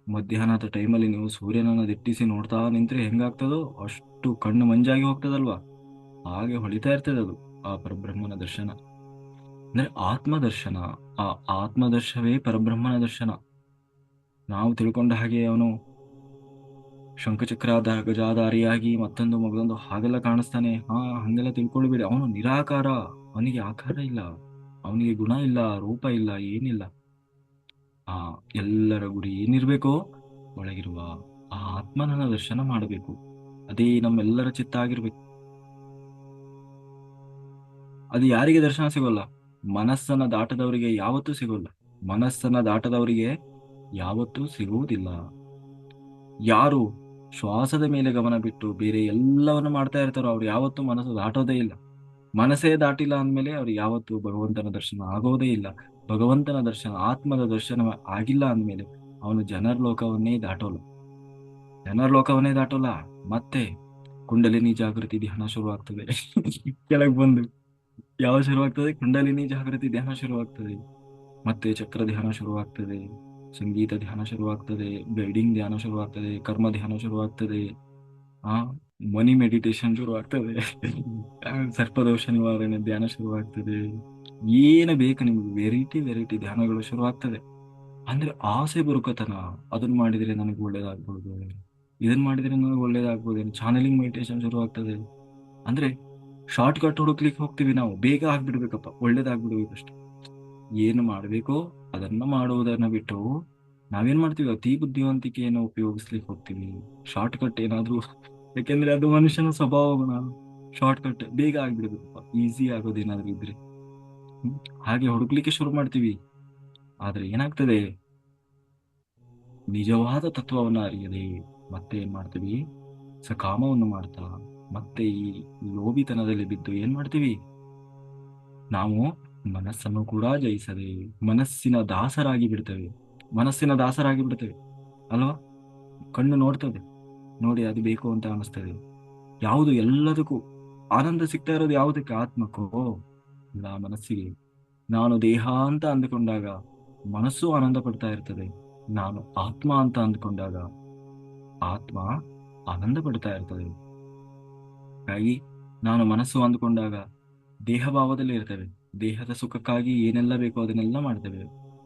ಮಧ್ಯಾಹ್ನದ ಟೈಮಲ್ಲಿ ನೀವು ಸೂರ್ಯನನ್ನ ದಿಟ್ಟಿಸಿ ನೋಡ್ತಾ ನಿಂತ್ರೆ ಹೆಂಗಾಗ್ತದೋ ಅಷ್ಟು ಕಣ್ಣು ಮಂಜಾಗಿ ಹೋಗ್ತದಲ್ವಾ, ಹಾಗೆ ಹೊಳಿತಾ ಇರ್ತದೆ ಅದು, ಆ ಪರಬ್ರಹ್ಮನ ದರ್ಶನ. ಅಂದ್ರೆ ಆತ್ಮದರ್ಶನ. ಆ ಆತ್ಮದರ್ಶವೇ ಪರಬ್ರಹ್ಮನ ದರ್ಶನ. ನಾವು ತಿಳ್ಕೊಂಡ ಹಾಗೆ ಅವನು ಶಂಖಚಕ್ರ ಗಜಾಧಾರಿಯಾಗಿ ಮತ್ತೊಂದು ಮಗದೊಂದು ಹಾಗೆಲ್ಲ ಕಾಣಿಸ್ತಾನೆ, ಹಂಗೆಲ್ಲ ತಿಳ್ಕೊಳ್ಬೇಡಿ. ಅವನು ನಿರಾಕಾರ, ಅವನಿಗೆ ಆಕಾರ ಇಲ್ಲ, ಅವನಿಗೆ ಗುಣ ಇಲ್ಲ, ರೂಪ ಇಲ್ಲ, ಏನಿಲ್ಲ. ಆ ಎಲ್ಲರ ಗುರಿ ಏನಿರ್ಬೇಕೋ, ಒಳಗಿರುವ ಆ ಆತ್ಮನನ್ನ ದರ್ಶನ ಮಾಡಬೇಕು. ಅದೇ ನಮ್ಮೆಲ್ಲರ ಚಿತ್ತ ಆಗಿರ್ಬೇಕು. ಅದು ಯಾರಿಗೆ ದರ್ಶನ ಸಿಗೋಲ್ಲ? ಮನಸ್ಸನ್ನ ದಾಟದವರಿಗೆ ಯಾವತ್ತೂ ಸಿಗೋಲ್ಲ. ಮನಸ್ಸನ್ನ ದಾಟದವರಿಗೆ ಯಾವತ್ತೂ ಸಿಗುವುದಿಲ್ಲ. ಯಾರು ಶ್ವಾಸದ ಮೇಲೆ ಗಮನ ಬಿಟ್ಟು ಬೇರೆ ಎಲ್ಲವನ್ನು ಮಾಡ್ತಾ ಇರ್ತಾರೋ ಅವ್ರು ಯಾವತ್ತೂ ಮನಸ್ಸು ದಾಟೋದೇ ಇಲ್ಲ. ಮನಸ್ಸೇ ದಾಟಿಲ್ಲ ಅಂದ್ಮೇಲೆ ಅವ್ರು ಯಾವತ್ತೂ ಭಗವಂತನ ದರ್ಶನ ಆಗೋದೇ ಇಲ್ಲ. ಭಗವಂತನ ದರ್ಶನ, ಆತ್ಮದ ದರ್ಶನ ಆಗಿಲ್ಲ ಅಂದ್ಮೇಲೆ ಅವನು ಜನರ ಲೋಕವನ್ನೇ ದಾಟೋಲ್ಲ. ಜನರ ಲೋಕವನ್ನೇ ದಾಟೋಲ್ಲ. ಮತ್ತೆ ಕುಂಡಲಿನಿ ಜಾಗೃತಿ ಧ್ಯಾನ ಶುರುವಾಗ್ತದೆ. ಕೆಳಗೆ ಬಂದು ಯಾವ ಶುರುವಾಗ್ತದೆ? ಕುಂಡಲಿನಿ ಜಾಗೃತಿ ಧ್ಯಾನ ಶುರುವಾಗ್ತದೆ. ಮತ್ತೆ ಚಕ್ರ ಧ್ಯಾನ ಶುರುವಾಗ್ತದೆ. ಸಂಗೀತ ಧ್ಯಾನ ಶುರುವಾಗ್ತದೆ, ಗೈಡಿಂಗ್ ಧ್ಯಾನ ಶುರುವಾಗ್ತದೆ, ಕರ್ಮ ಧ್ಯಾನ ಶುರುವಾಗ್ತದೆ, ಆ ಮನಿ ಮೆಡಿಟೇಷನ್ ಶುರುವಾಗ್ತದೆ, ಸರ್ಪದೋಷ ನಿವಾರಣೆ ಧ್ಯಾನ ಶುರುವಾಗ್ತದೆ. ಏನು ಬೇಕು ನಿಮ್ಗೆ ವೆರೈಟಿ ವೆರೈಟಿ ಧ್ಯಾನಗಳು ಶುರುವಾಗ್ತದೆ. ಅಂದ್ರೆ ಆಸೆ ಬರುಕತನ, ಅದನ್ನ ಮಾಡಿದ್ರೆ ನನಗೆ ಒಳ್ಳೇದಾಗ್ಬೋದು, ಇದನ್ನ ಮಾಡಿದ್ರೆ ನನಗೆ ಒಳ್ಳೇದಾಗ್ಬೋದು, ಚಾನಲಿಂಗ್ ಮೆಡಿಟೇಷನ್ ಶುರುವಾಗ್ತದೆ. ಅಂದ್ರೆ ಶಾರ್ಟ್ ಕಟ್ ಹುಡುಕ್ಲಿಕ್ಕೆ ಹೋಗ್ತೀವಿ ನಾವು, ಬೇಗ ಆಗ್ಬಿಡ್ಬೇಕಪ್ಪ, ಒಳ್ಳೇದಾಗ್ಬಿಡ್ಬೇಕು ಅಷ್ಟೆ. ಏನು ಮಾಡಬೇಕೋ ಅದನ್ನ ಮಾಡುವುದನ್ನ ಬಿಟ್ಟು ನಾವೇನ್ ಮಾಡ್ತೀವಿ, ಅತಿ ಬುದ್ಧಿವಂತಿಕೆಯನ್ನು ಉಪಯೋಗಿಸ್ಲಿಕ್ಕೆ ಹೋಗ್ತೀವಿ, ಶಾರ್ಟ್ ಕಟ್ ಏನಾದ್ರೂ. ಯಾಕೆಂದ್ರೆ ಅದು ಮನುಷ್ಯನ ಸ್ವಭಾವ ಗುಣ. ಶಾರ್ಟ್ ಕಟ್ ಬೇಗ ಆಗ್ಬಿಡ್ಬೇಕಪ್ಪ, ಈಸಿ ಆಗೋದೇನಾದ್ರೂ ಇದ್ರೆ. ಹ್ಮ್. ಹಾಗೆ ಹುಡುಕ್ಲಿಕ್ಕೆ ಶುರು ಮಾಡ್ತೀವಿ. ಆದ್ರೆ ಏನಾಗ್ತದೆ, ನಿಜವಾದ ತತ್ವವನ್ನ ಅರಿಯದೆ ಮತ್ತೆ ಏನ್ ಮಾಡ್ತೀವಿ, ಸಕಾಮವನ್ನು ಮಾಡ್ತಾ ಮತ್ತೆ ಈ ಲೋಭಿತನದಲ್ಲಿ ಬಿದ್ದು ಏನ್ ಮಾಡ್ತೀವಿ, ನಾವು ಮನಸ್ಸನ್ನು ಕೂಡ ಜಯಿಸದೆ ಮನಸ್ಸಿನ ದಾಸರಾಗಿ ಬಿಡ್ತೇವೆ. ಮನಸ್ಸಿನ ದಾಸರಾಗಿ ಬಿಡ್ತೇವೆ ಅಲ್ವಾ. ಕಣ್ಣು ನೋಡ್ತದೆ, ನೋಡಿ ಅದು ಬೇಕು ಅಂತ ಅನಿಸ್ತದೆ. ಯಾವುದು ಎಲ್ಲದಕ್ಕೂ ಆನಂದ ಸಿಗ್ತಾ ಇರೋದು ಯಾವುದಕ್ಕೆ, ಆತ್ಮಕ್ಕೋ ಇಲ್ಲ ಮನಸ್ಸಿಗೆ. ನಾನು ದೇಹ ಅಂತ ಅಂದುಕೊಂಡಾಗ ಮನಸ್ಸು ಆನಂದ ಪಡ್ತಾ ಇರ್ತದೆ, ನಾನು ಆತ್ಮ ಅಂತ ಅಂದುಕೊಂಡಾಗ ಆತ್ಮ ಆನಂದ ಪಡ್ತಾ ಇರ್ತದೆ. ಹಾಗಾಗಿ ನಾನು ಮನಸ್ಸು ಅಂದುಕೊಂಡಾಗ ದೇಹ ಭಾವದಲ್ಲಿ ಇರ್ತೇವೆ, ದೇಹದ ಸುಖಕ್ಕಾಗಿ ಏನೆಲ್ಲ ಬೇಕೋ ಅದನ್ನೆಲ್ಲ ಮಾಡ್ತೇವೆ.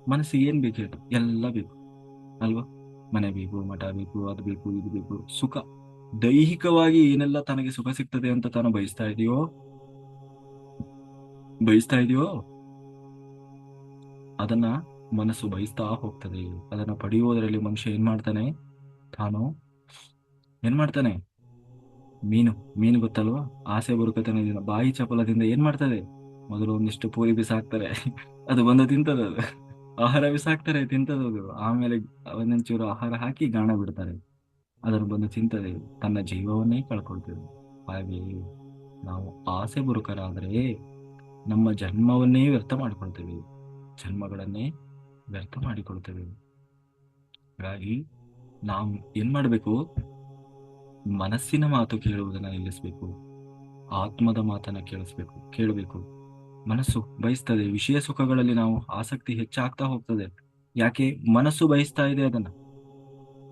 ಮನಸ್ಸಿಗೆ ಏನ್ ಬೇಕು ಹೇಳು, ಎಲ್ಲ ಬೇಕು ಅಲ್ವಾ. ಮನೆ ಬೇಕು, ಮಠ ಬೇಕು, ಅದು ಬೇಕು, ಇದು ಬೇಕು, ಸುಖ. ದೈಹಿಕವಾಗಿ ಏನೆಲ್ಲ ತನಗೆ ಸುಖ ಸಿಗ್ತದೆ ಅಂತ ತಾನು ಬಯಸ್ತಾ ಇದೆಯೋ ಅದನ್ನ ಮನಸ್ಸು ಬಯಸ್ತಾ ಹೋಗ್ತದೆ. ಅದನ್ನ ಪಡೆಯುವುದರಲ್ಲಿ ಮನುಷ್ಯ ಏನ್ ಮಾಡ್ತಾನೆ, ತಾನು ಏನ್ ಮಾಡ್ತಾನೆ, ಮೀನು ಮೀನು ಗೊತ್ತಲ್ವಾ. ಆಸೆ ಬರುಕತನದಿಂದ ಬಾಯಿ ಚಪಲದಿಂದ ಏನ್ ಮಾಡ್ತದೆ, ಮೊದಲು ಒಂದಿಷ್ಟು ಪೂರಿ ಬಿಸಾಕ್ತಾರೆ, ಅದು ಬಂದು ತಿಂತದ, ಅದು ಆಹಾರ ಬಿಸಾಕ್ತಾರೆ, ತಿಂತದದು. ಆಮೇಲೆ ಒಂದೊಂಚೂರು ಆಹಾರ ಹಾಕಿ ಗಾಣ ಬಿಡ್ತಾರೆ, ಅದನ್ನು ಬಂದು ತಿಂತದೆ, ತನ್ನ ಜೀವವನ್ನೇ ಕಳ್ಕೊಳ್ತದೆ. ಹಾಗೆ ನಾವು ಆಸೆ ಬುರುಕರಾದರೆ ನಮ್ಮ ಜನ್ಮವನ್ನೇ ವ್ಯರ್ಥ ಮಾಡಿಕೊಳ್ತೇವೆ, ಜನ್ಮಗಳನ್ನೇ ವ್ಯರ್ಥ ಮಾಡಿಕೊಳ್ತೇವೆ. ಹಾಗಾಗಿ ನಾವು ಏನ್ ಮಾಡ್ಬೇಕು, ಮನಸ್ಸಿನ ಮಾತು ಕೇಳುವುದನ್ನ ನಿಲ್ಲಿಸ್ಬೇಕು, ಆತ್ಮದ ಮಾತನ್ನ ಕೇಳಬೇಕು. ಮನಸ್ಸು ಬಯಸ್ತದೆ, ವಿಷಯ ಸುಖಗಳಲ್ಲಿ ನಾವು ಆಸಕ್ತಿ ಹೆಚ್ಚಾಗ್ತಾ ಹೋಗ್ತದೆ. ಯಾಕೆ, ಮನಸ್ಸು ಬಯಸ್ತಾ ಇದೆ ಅದನ್ನ.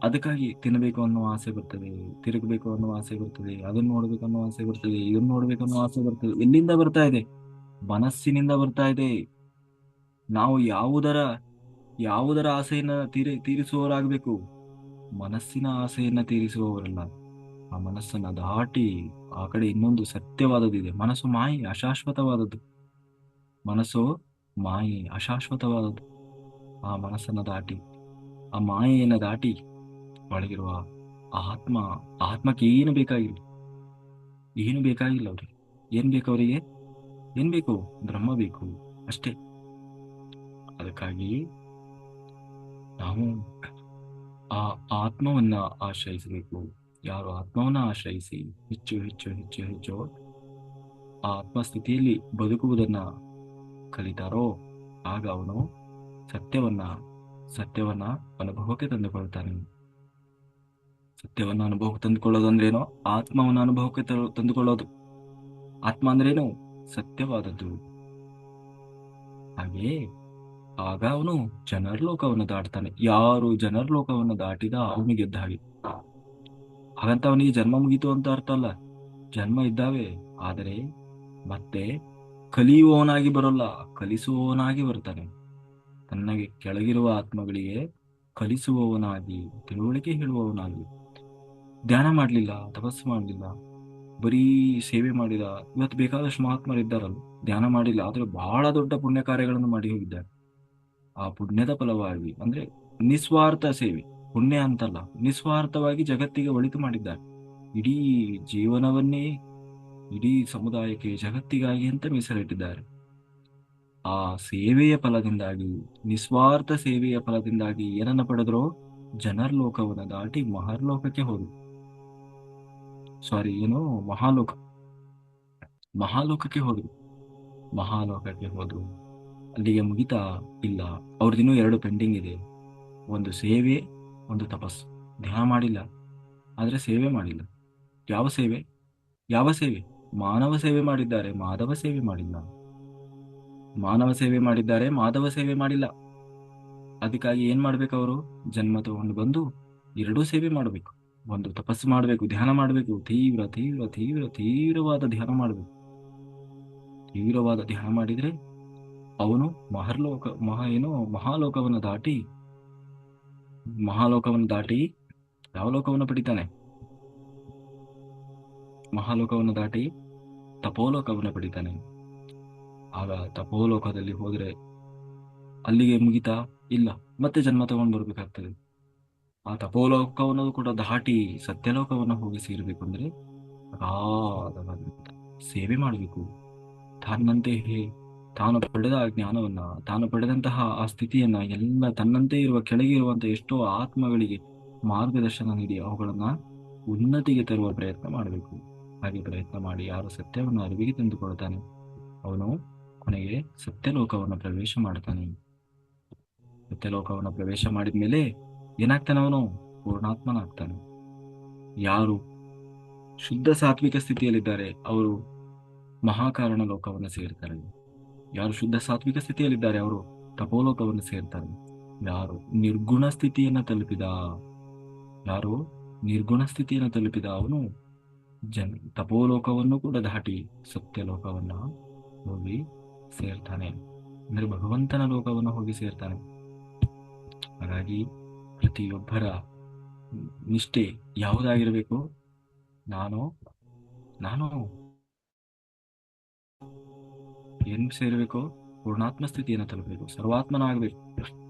ಅದಕ್ಕಾಗಿ ತಿನ್ನಬೇಕು ಅನ್ನೋ ಆಸೆ ಬರ್ತದೆ, ತಿರುಗಬೇಕು ಅನ್ನೋ ಆಸೆ ಬರ್ತದೆ, ಅದನ್ನ ನೋಡ್ಬೇಕು ಅನ್ನೋ ಆಸೆ ಬರ್ತದೆ, ಇದನ್ನ ನೋಡ್ಬೇಕು ಅನ್ನೋ ಆಸೆ ಬರ್ತದೆ. ಎಲ್ಲಿಂದ ಬರ್ತಾ ಇದೆ, ಮನಸ್ಸಿನಿಂದ ಬರ್ತಾ ಇದೆ. ನಾವು ಯಾವುದರ ಆಸೆಯನ್ನ ತೀರಿಸುವವರಾಗಬೇಕು, ಮನಸ್ಸಿನ ಆಸೆಯನ್ನ ತೀರಿಸುವವರಲ್ಲ. ಆ ಮನಸ್ಸನ್ನ ದಾಟಿ ಆ ಕಡೆ ಇನ್ನೊಂದು ಸತ್ಯವಾದದಿದೆ. ಮನಸ್ಸು ಮಾಯೆ, ಅಶಾಶ್ವತವಾದದ್ದು. ಮನಸ್ಸು ಮಾಯೆ, ಅಶಾಶ್ವತವಾದದ್ದು. ಆ ಮನಸ್ಸನ್ನ ದಾಟಿ, ಆ ಮಾಯೆಯನ್ನ ದಾಟಿ ಒಳಗಿರುವ ಆತ್ಮ, ಆತ್ಮಕ್ಕೆ ಏನು ಬೇಕಾಗಿಲ್ಲ ಅವ್ರಿಗೆ. ಏನ್ ಬೇಕು ಅವರಿಗೆ, ಏನ್ ಬೇಕು, ಬ್ರಹ್ಮ ಬೇಕು ಅಷ್ಟೇ. ಅದಕ್ಕಾಗಿ ನಾವು ಆ ಆತ್ಮವನ್ನ ಆಶ್ರಯಿಸಬೇಕು. ಯಾರು ಆತ್ಮವನ್ನ ಆಶ್ರಯಿಸಿ ಹೆಚ್ಚು ಹೆಚ್ಚು ಹೆಚ್ಚು ಹೆಚ್ಚು ಆ ಆತ್ಮಸ್ಥಿತಿಯಲ್ಲಿ ಬದುಕುವುದನ್ನ ಕಲಿತಾರೋ ಆಗ ಅವನು ಸತ್ಯವನ್ನ ಸತ್ಯವನ್ನ ಅನುಭವಕ್ಕೆ ತಂದುಕೊಳ್ತಾನೆ. ಸತ್ಯವನ್ನ ಅನುಭವಕ್ಕೆ ತಂದುಕೊಳ್ಳೋದು ಅಂದ್ರೇನೋ, ಆತ್ಮವನ್ನ ಅನುಭವಕ್ಕೆ ತಂದುಕೊಳ್ಳೋದು. ಆತ್ಮ ಅಂದ್ರೇನು, ಸತ್ಯವಾದದ್ದು. ಹಾಗೆ ಆಗ ಅವನು ಜನರ್ಲೋಕವನ್ನು ದಾಟ್ತಾನೆ. ಯಾರು ಜನರ್ಲೋಕವನ್ನು ದಾಟಿದ ಅವನಿಗೆ ಗೆದ್ದ ಹಾಗೆ. ಹಾಗಂತ ಅವನಿಗೆ ಜನ್ಮ ಮುಗೀತು ಅಂತ ಅರ್ಥ ಅಲ್ಲ, ಜನ್ಮ ಇದ್ದಾವೆ. ಆದರೆ ಮತ್ತೆ ಕಲಿಯುವವನಾಗಿ ಬರೋಲ್ಲ, ಕಲಿಸುವವನಾಗಿ ಬರ್ತಾನೆ. ತನ್ನಗೆ ಕೆಳಗಿರುವ ಆತ್ಮಗಳಿಗೆ ಕಲಿಸುವವನಾಗಿ, ತಿಳುವಳಿಕೆ ಹೇಳುವವನಾಗಿ. ಧ್ಯಾನ ಮಾಡ್ಲಿಲ್ಲ, ತಪಸ್ಸು ಮಾಡ್ಲಿಲ್ಲ, ಬರೀ ಸೇವೆ ಮಾಡಿದ. ಇವತ್ತು ಬೇಕಾದಷ್ಟು ಮಹಾತ್ಮರಿದ್ದಾರಲ್ಲ, ಧ್ಯಾನ ಮಾಡಿಲ್ಲ ಆದ್ರೆ ಬಹಳ ದೊಡ್ಡ ಪುಣ್ಯ ಕಾರ್ಯಗಳನ್ನು ಮಾಡಿ ಹೋಗಿದ್ದಾರೆ. ಆ ಪುಣ್ಯದ ಫಲವಾಗಿ ಅಂದ್ರೆ ನಿಸ್ವಾರ್ಥ ಸೇವೆ, ಪುಣ್ಯ ಅಂತಲ್ಲ, ನಿಸ್ವಾರ್ಥವಾಗಿ ಜಗತ್ತಿಗೆ ಒಳಿತು ಮಾಡಿದ್ದಾರೆ. ಇಡೀ ಜೀವನವನ್ನೇ ಇಡೀ ಸಮುದಾಯಕ್ಕೆ, ಜಗತ್ತಿಗಾಗಿ ಅಂತ ಮೀಸಲಿಟ್ಟಿದ್ದಾರೆ. ಆ ಸೇವೆಯ ಫಲದಿಂದಾಗಿ, ನಿಸ್ವಾರ್ಥ ಸೇವೆಯ ಫಲದಿಂದಾಗಿ ಏನನ್ನ ಪಡೆದ್ರು, ಜನರ್ಲೋಕವನ್ನು ದಾಟಿ ಮಹರ್ಲೋಕಕ್ಕೆ ಹೋದ್ರು. ಸಾರಿ, ಏನು, ಮಹಾಲೋಕಕ್ಕೆ ಹೋದ್ರು. ಮಹಾಲೋಕಕ್ಕೆ ಹೋದ್ರು. ಅಲ್ಲಿಗೆ ಮುಗಿತಾ, ಇಲ್ಲ, ಅವ್ರದಿನ್ನೂ 2 ಪೆಂಡಿಂಗ್ ಇದೆ. ಒಂದು ಸೇವೆ, ಒಂದು ತಪಸ್ಸು. ಧ್ಯಾನ ಮಾಡಿಲ್ಲ ಆದ್ರೆ ಸೇವೆ ಮಾಡಿಲ್ಲ. ಯಾವ ಸೇವೆ, ಯಾವ ಸೇವೆ, ಮಾನವ ಸೇವೆ ಮಾಡಿದ್ದಾರೆ, ಮಾಧವ ಸೇವೆ ಮಾಡಿಲ್ಲ. ಮಾನವ ಸೇವೆ ಮಾಡಿದ್ದಾರೆ, ಮಾಧವ ಸೇವೆ ಮಾಡಿಲ್ಲ. ಅದಕ್ಕಾಗಿ ಏನ್ ಮಾಡ್ಬೇಕು ಅವರು? ಜನ್ಮ ತಗೊಂಡು ಬಂದು ಎರಡೂ ಸೇವೆ ಮಾಡಬೇಕು. ಒಂದು ತಪಸ್ಸು ಮಾಡಬೇಕು, ಧ್ಯಾನ ಮಾಡಬೇಕು, ತೀವ್ರ ತೀವ್ರ ತೀವ್ರ ತೀವ್ರವಾದ ಧ್ಯಾನ ಮಾಡಬೇಕು. ತೀವ್ರವಾದ ಧ್ಯಾನ ಮಾಡಿದ್ರೆ ಅವನು ಮಹಾಲೋಕವನ್ನು ದಾಟಿ, ಮಹಾಲೋಕವನ್ನು ದಾಟಿ ಯಾವ ಲೋಕವನ್ನು ಪಡಿತಾನೆ? ಮಹಾಲೋಕವನ್ನು ದಾಟಿ ತಪೋಲೋಕವನ್ನು ಪಡಿತಾನೆ. ಆಗ ತಪೋಲೋಕದಲ್ಲಿ ಹೋದ್ರೆ ಅಲ್ಲಿಗೆ ಮುಗಿತಾ? ಇಲ್ಲ, ಮತ್ತೆ ಜನ್ಮ ತಗೊಂಡು ಬರ್ಬೇಕಾಗ್ತದೆ. ಆ ತಪೋಲೋಕವನ್ನು ಕೂಡ ದಾಟಿ ಸತ್ಯಲೋಕವನ್ನು ಹೋಗಿ ಸೇರ್ಬೇಕು ಅಂದ್ರೆ ಅಗಾಧವಾದಂತ ಸೇವೆ ಮಾಡಬೇಕು. ತಾನು ಪಡೆದ ಆ ಜ್ಞಾನವನ್ನ, ತಾನು ಪಡೆದಂತಹ ಆ ಸ್ಥಿತಿಯನ್ನ ಎಲ್ಲ ತನ್ನಂತೆ ಇರುವ ಕೆಳಗೆ ಇರುವಂತಹ ಎಷ್ಟೋ ಆತ್ಮಗಳಿಗೆ ಮಾರ್ಗದರ್ಶನ ನೀಡಿ ಅವುಗಳನ್ನ ಉನ್ನತಿಗೆ ತರುವ ಪ್ರಯತ್ನ ಮಾಡಬೇಕು. ಹಾಗೆ ಪ್ರಯತ್ನ ಮಾಡಿ ಯಾರು ಸತ್ಯವನ್ನು ಅರಿವಿಗೆ ತಂದುಕೊಳ್ತಾನೆ ಅವನು ಕೊನೆಗೆ ಸತ್ಯಲೋಕವನ್ನು ಪ್ರವೇಶ ಮಾಡ್ತಾನೆ. ಸತ್ಯಲೋಕವನ್ನು ಪ್ರವೇಶ ಮಾಡಿದ ಮೇಲೆ ಏನಾಗ್ತಾನೆ? ಅವನು ಪೂರ್ಣಾತ್ಮನಾಗ್ತಾನೆ. ಯಾರು ಶುದ್ಧ ಸಾತ್ವಿಕ ಸ್ಥಿತಿಯಲ್ಲಿದ್ದಾರೆ ಅವರು ಮಹಾಕಾರಣ ಲೋಕವನ್ನು ಸೇರ್ತಾರೆ. ಯಾರು ಶುದ್ಧ ಸಾತ್ವಿಕ ಸ್ಥಿತಿಯಲ್ಲಿದ್ದಾರೆ ಅವರು ತಪೋಲೋಕವನ್ನು ಸೇರ್ತಾರೆ. ಯಾರು ನಿರ್ಗುಣ ಸ್ಥಿತಿಯನ್ನು ತಲುಪಿದ ಯಾರು ನಿರ್ಗುಣ ಸ್ಥಿತಿಯನ್ನು ತಲುಪಿದ ಅವನು ತಪೋಲೋಕವನ್ನು ಕೂಡ ದಾಟಿ ಸತ್ಯಲೋಕವನ್ನ ಹೋಗಿ ಸೇರ್ತಾನೆ. ಅಂದ್ರೆ ಭಗವಂತನ ಲೋಕವನ್ನು ಹೋಗಿ ಸೇರ್ತಾನೆ. ಹಾಗಾಗಿ ಪ್ರತಿಯೊಬ್ಬರ ನಿಷ್ಠೆ ಯಾವುದಾಗಿರ್ಬೇಕು? ನಾನು ನಾನು ಏನ್ ಸೇರ್ಬೇಕು? ಪೂರ್ಣಾತ್ಮ ಸ್ಥಿತಿಯನ್ನು ತಲುಪಬೇಕು, ಸರ್ವಾತ್ಮನ ಆಗ್ಬೇಕು.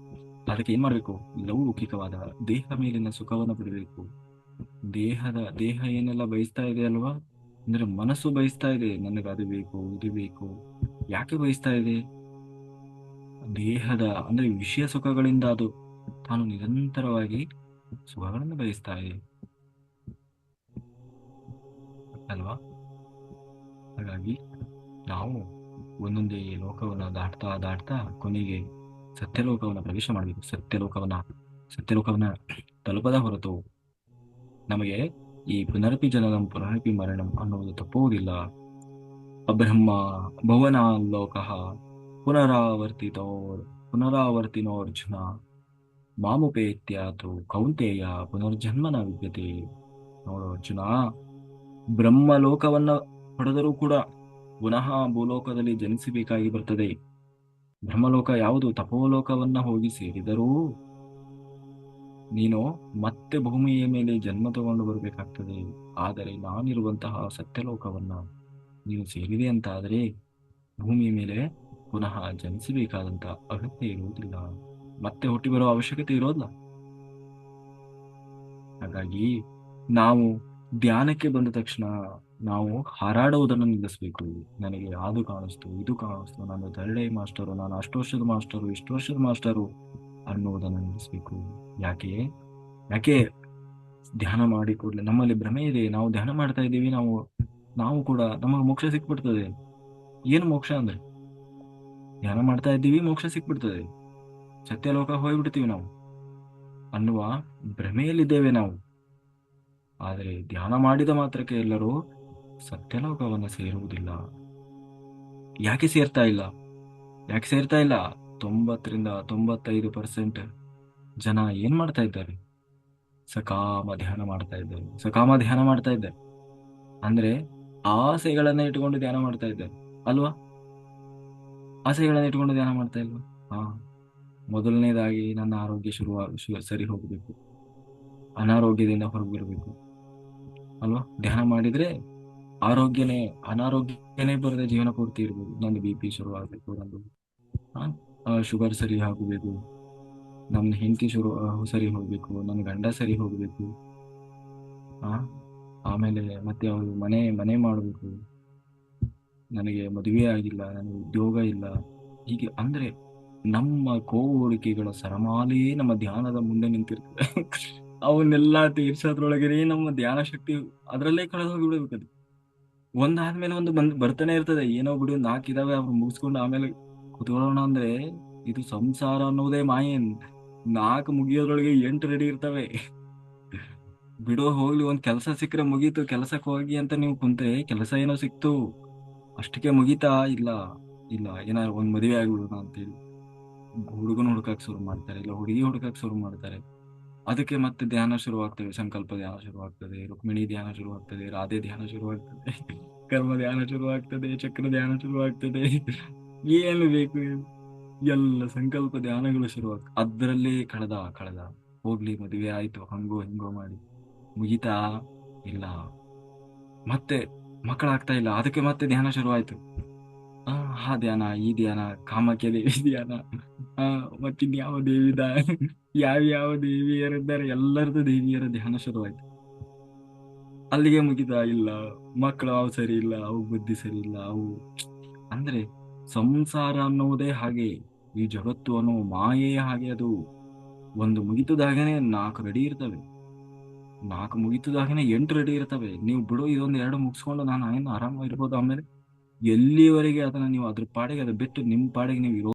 ಅದಕ್ಕೆ ಏನ್ ಮಾಡ್ಬೇಕು? ಲೌಕಿಕವಾದ ದೇಹ ಮೇಲಿನ ಸುಖವನ್ನು ಪಡಬೇಕು. ದೇಹ ಏನೆಲ್ಲ ಬಯಸ್ತಾ ಇದೆ ಅಲ್ವಾ, ಅಂದ್ರೆ ಮನಸ್ಸು ಬಯಸ್ತಾ ಇದೆ, ನನಗೆ ಅದು ಬೇಕು ಇದು ಬೇಕು. ಯಾಕೆ ಬಯಸ್ತಾ ಇದೆ? ದೇಹದ ಅಂದ್ರೆ ವಿಷಯ ಸುಖಗಳಿಂದ ಅದು ತಾನು ನಿರಂತರವಾಗಿ ಸುಖಗಳನ್ನು ಬಯಸ್ತಾ ಇದೆ ಅಲ್ವಾ. ಹಾಗಾಗಿ ನಾವು ಒಂದೊಂದೇ ಲೋಕವನ್ನ ದಾಟ್ತಾ ಕೊನೆಗೆ ಸತ್ಯಲೋಕವನ್ನ ಪ್ರವೇಶ ಮಾಡಬೇಕು. ಸತ್ಯಲೋಕವನ್ನ ತಲುಪದ ಹೊರತು ನಮಗೆ ಈ ಪುನರಪಿ ಜನನಂ ಪುನರಪಿ ಮರಣಂ ಅನ್ನುವುದು ತಪ್ಪುವುದಿಲ್ಲ. ಅಬ್ರಹ್ಮ ಭುವನ ಲೋಕಃ ಪುನರಾವರ್ತಿನೋರ್ಜುನ ಮಾಮುಪೇತ್ಯಾತು ಕೌಂತೆಯ ಪುನರ್ಜನ್ಮನ ವಿದ್ಯತೆ. ನೋಡು ಅರ್ಜುನ, ಬ್ರಹ್ಮಲೋಕವನ್ನ ಪಡೆದರೂ ಕೂಡ ಪುನಃ ಭೂಲೋಕದಲ್ಲಿ ಜನಿಸಬೇಕಾಗಿ ಬರ್ತದೆ. ಬ್ರಹ್ಮಲೋಕ ಯಾವುದು? ತಪೋಲೋಕವನ್ನ ಹೋಗಿ ಸೇರಿದರೂ ನೀನು ಮತ್ತೆ ಭೂಮಿಯ ಮೇಲೆ ಜನ್ಮ ತಗೊಂಡು ಬರಬೇಕಾಗ್ತದೆ. ಆದರೆ ನಾನಿರುವಂತಹ ಸತ್ಯಲೋಕವನ್ನ ನೀನು ಸೇರಿದೆ ಅಂತ ಆದರೆ ಭೂಮಿಯ ಮೇಲೆ ಪುನಃ ಜನಿಸಬೇಕಾದಂತ ಅಗತ್ಯ ಇರುವುದಿಲ್ಲ, ಮತ್ತೆ ಹುಟ್ಟಿ ಬರುವ ಅವಶ್ಯಕತೆ ಇರೋದಿಲ್ಲ. ಹಾಗಾಗಿ ನಾವು ಧ್ಯಾನಕ್ಕೆ ಬಂದ ತಕ್ಷಣ ನಾವು ಹಾರಾಡುವುದನ್ನು ನಿಲ್ಲಿಸಬೇಕು. ನನಗೆ ಅದು ಕಾಣಿಸ್ತು ಇದು ಕಾಣಿಸ್ತು, ನಾನು ಥರ್ಡ್ ಮಾಸ್ಟರು, ನಾನು ಅಷ್ಟು ವರ್ಷದ ಮಾಸ್ಟರು, ಇಷ್ಟು ವರ್ಷದ ಮಾಸ್ಟರು ಅನ್ನುವುದನ್ನು ನಿಲ್ಲಿಸಬೇಕು. ಯಾಕೆ ಧ್ಯಾನ ಮಾಡಿ ಕೂಡಲೇ ನಮ್ಮಲ್ಲಿ ಭ್ರಮೆ ಇದೆ, ನಾವು ಧ್ಯಾನ ಮಾಡ್ತಾ ಇದ್ದೀವಿ, ನಾವು ಕೂಡ ನಮಗೆ ಮೋಕ್ಷ ಸಿಕ್ಬಿಡ್ತದೆ. ಏನು ಮೋಕ್ಷ ಅಂದ್ರೆ? ಧ್ಯಾನ ಮಾಡ್ತಾ ಇದ್ದೀವಿ, ಮೋಕ್ಷ ಸಿಕ್ಬಿಡ್ತದೆ, ಸತ್ಯಲೋಕ ಹೋಗ್ಬಿಡ್ತೀವಿ ನಾವು ಅನ್ನುವ ಭ್ರಮೆಯಲ್ಲಿದ್ದೇವೆ ನಾವು. ಆದರೆ ಧ್ಯಾನ ಮಾಡಿದ ಮಾತ್ರಕ್ಕೆ ಎಲ್ಲರೂ ಸತ್ಯಲೋಕವನ್ನು ಸೇರುವುದಿಲ್ಲ. ಯಾಕೆ ಸೇರ್ತಾ ಇಲ್ಲ? 90-95% ಜನ ಏನ್ ಮಾಡ್ತಾ ಇದ್ದಾರೆ? ಸಕಾಮ ಧ್ಯಾನ ಮಾಡ್ತಾ ಇದ್ದಾರೆ. ಅಂದ್ರೆ ಆಸೆಗಳನ್ನ ಇಟ್ಕೊಂಡು ಧ್ಯಾನ ಮಾಡ್ತಾ ಇದ್ದಾರೆ ಅಲ್ವಾ? ಆಸೆಗಳನ್ನ ಇಟ್ಕೊಂಡು ಧ್ಯಾನ ಮಾಡ್ತಾ ಇಲ್ವಾ? ಹಾ, ಮೊದಲನೇದಾಗಿ ನನ್ನ ಆರೋಗ್ಯ ಸರಿ ಹೋಗಬೇಕು, ಅನಾರೋಗ್ಯದಿಂದ ಹೊರಗಿರಬೇಕು ಅಲ್ವಾ? ಧ್ಯಾನ ಮಾಡಿದ್ರೆ ಅನಾರೋಗ್ಯನೇ ಬರದೆ ಜೀವನ ಪೂರ್ತಿ ಇರ್ಬೋದು. ನಂದು BP ಶುರು ಆಗ್ಬೇಕು, ನಂದು ಶುಗರ್ ಸರಿ ಆಗಬೇಕು, ನನ್ನ ಹೆಂಡತಿ ಸರಿ ಹೋಗ್ಬೇಕು, ನನ್ನ ಗಂಡ ಸರಿ ಹೋಗ್ಬೇಕು, ಆಮೇಲೆ ಮತ್ತೆ ಅವರು ಮನೆ ಮಾಡಬೇಕು, ನನಗೆ ಮದುವೆ ಆಗಿಲ್ಲ, ನನಗೆ ಉದ್ಯೋಗ ಇಲ್ಲ. ಹೀಗೆ ಅಂದ್ರೆ ನಮ್ಮ ಕೋರಿಕೆಗಳ ಸರಮಾಲೆಯೇ ನಮ್ಮ ಧ್ಯಾನದ ಮುಂದೆ ನಿಂತಿರ್ತದೆ. ಅವನ್ನೆಲ್ಲ ತೀರ್ಸೋದ್ರೊಳಗೆ ನಮ್ಮ ಧ್ಯಾನ ಶಕ್ತಿ ಅದರಲ್ಲೇ ಕಳೆದು ಹೋಗಿಬಿಡ್ಬೇಕದು. ಒಂದಾದ್ಮೇಲೆ ಒಂದು ಬರ್ತಾನೆ ಇರ್ತದೆ. ಏನೋ ಬಿಡು, 4 ಇದಾವೆ, ಅವ್ರು ಮುಗಿಸ್ಕೊಂಡು ಆಮೇಲೆ ಕುತ್ಕೊಳ್ಳೋಣ ಅಂದ್ರೆ ಇದು ಸಂಸಾರ ಅನ್ನೋದೇ ಮಾಯೆ. 4 ಮುಗಿಯೋದ್ರೊಳಗೆ 8 ರೆಡಿ ಇರ್ತವೆ. ಬಿಡೋ ಹೋಗ್ಲಿ, ಒಂದ್ ಕೆಲಸ ಸಿಕ್ಕರೆ ಮುಗೀತು, ಕೆಲಸಕ್ಕೆ ಹೋಗಿ ಅಂತ ನೀವು ಕುಂತ್ರೆ ಕೆಲಸ ಏನೋ ಸಿಕ್ತು, ಅಷ್ಟಕ್ಕೆ ಮುಗೀತಾ? ಇಲ್ಲ, ಏನಾದ್ರು ಒಂದ್ ಮದುವೆ ಆಗ್ಬಿಡೋಣ ಅಂತೇಳಿ ಹುಡುಗನ ಹುಡುಕಕ್ ಶುರು ಮಾಡ್ತಾರೆ, ಇಲ್ಲ ಹುಡುಗಿ ಹುಡುಕಕ್ ಶುರು ಮಾಡ್ತಾರೆ. ಅದಕ್ಕೆ ಮತ್ತೆ ಧ್ಯಾನ ಶುರುವಾಗ್ತದೆ, ಸಂಕಲ್ಪ ಧ್ಯಾನ ಶುರುವಾಗ್ತದೆ, ರುಕ್ಮಿಣಿ ಧ್ಯಾನ ಶುರುವಾಗ್ತದೆ, ರಾಧೆ ಧ್ಯಾನ ಶುರುವಾಗ್ತದೆ, ಕರ್ಮ ಧ್ಯಾನ ಶುರುವಾಗ್ತದೆ, ಚಕ್ರ ಧ್ಯಾನ ಶುರುವಾಗ್ತದೆ. ಏನು ಬೇಕು ಹೇಳು? ಎಲ್ಲ ಸಂಕಲ್ಪ ಧ್ಯಾನಗಳು ಶುರುವಾಗ್ತದೆ. ಅದ್ರಲ್ಲೇ ಕಳೆದ ಕಳೆದ ಹೋಗ್ಲಿ, ಮದುವೆ ಆಯ್ತು, ಹಂಗೋ ಹಿಂಗೋ ಮಾಡಿ ಮುಗಿತಾ ಇಲ್ಲ. ಮತ್ತೆ ಮಕ್ಕಳಾಗ್ತಾ ಇಲ್ಲ, ಅದಕ್ಕೆ ಮತ್ತೆ ಧ್ಯಾನ ಶುರುವಾಯ್ತು. ಆ ಆ ಧ್ಯಾನ, ಈ ಧ್ಯಾನ, ಕಾಮಕ್ಯ ದೇವಿ ಧ್ಯಾನ, ಆ ಮತ್ತಿನ್ಯಾವ ದೇವಿ ಯಾವ ದೇವಿಯರಿದ್ದಾರೆ ಎಲ್ಲರದ್ದು ದೇವಿಯರ ಧ್ಯಾನ ಶುರುವಾಯ್ತು. ಅಲ್ಲಿಗೆ ಮುಗಿತಾ ಇಲ್ಲ. ಮಕ್ಕಳು ಅವು ಸರಿ ಇಲ್ಲ, ಅವು ಬುದ್ಧಿ ಸರಿ ಇಲ್ಲ, ಅವು ಅಂದ್ರೆ ಸಂಸಾರ ಅನ್ನುವುದೇ ಹಾಗೆ. ಈ ಜಗತ್ತು ಅನ್ನೋ ಮಾಯೆಯೇ ಹಾಗೆ. ಅದು ಒಂದು ಮುಗಿತದಾಗನೇ 4 ರೆಡಿ ಇರ್ತವೆ, 4 ಮುಗಿತದಾಗನೇ 8 ರೆಡಿ ಇರ್ತವೆ. ನೀವು ಬಿಡು, ಇದೊಂದು 2 ಮುಗಿಸ್ಕೊಂಡು ನಾನು ಏನು ಆರಾಮಾಗಿರ್ಬೋದು. ಆಮೇಲೆ ಎಲ್ಲಿವರೆಗೆ ಅದನ್ನ ನೀವು ಅದ್ರ ಪಾಡಿಗೆ ಅದು ಬಿಟ್ಟು ನಿಮ್ ಪಾಡಿಗೆ ನೀವು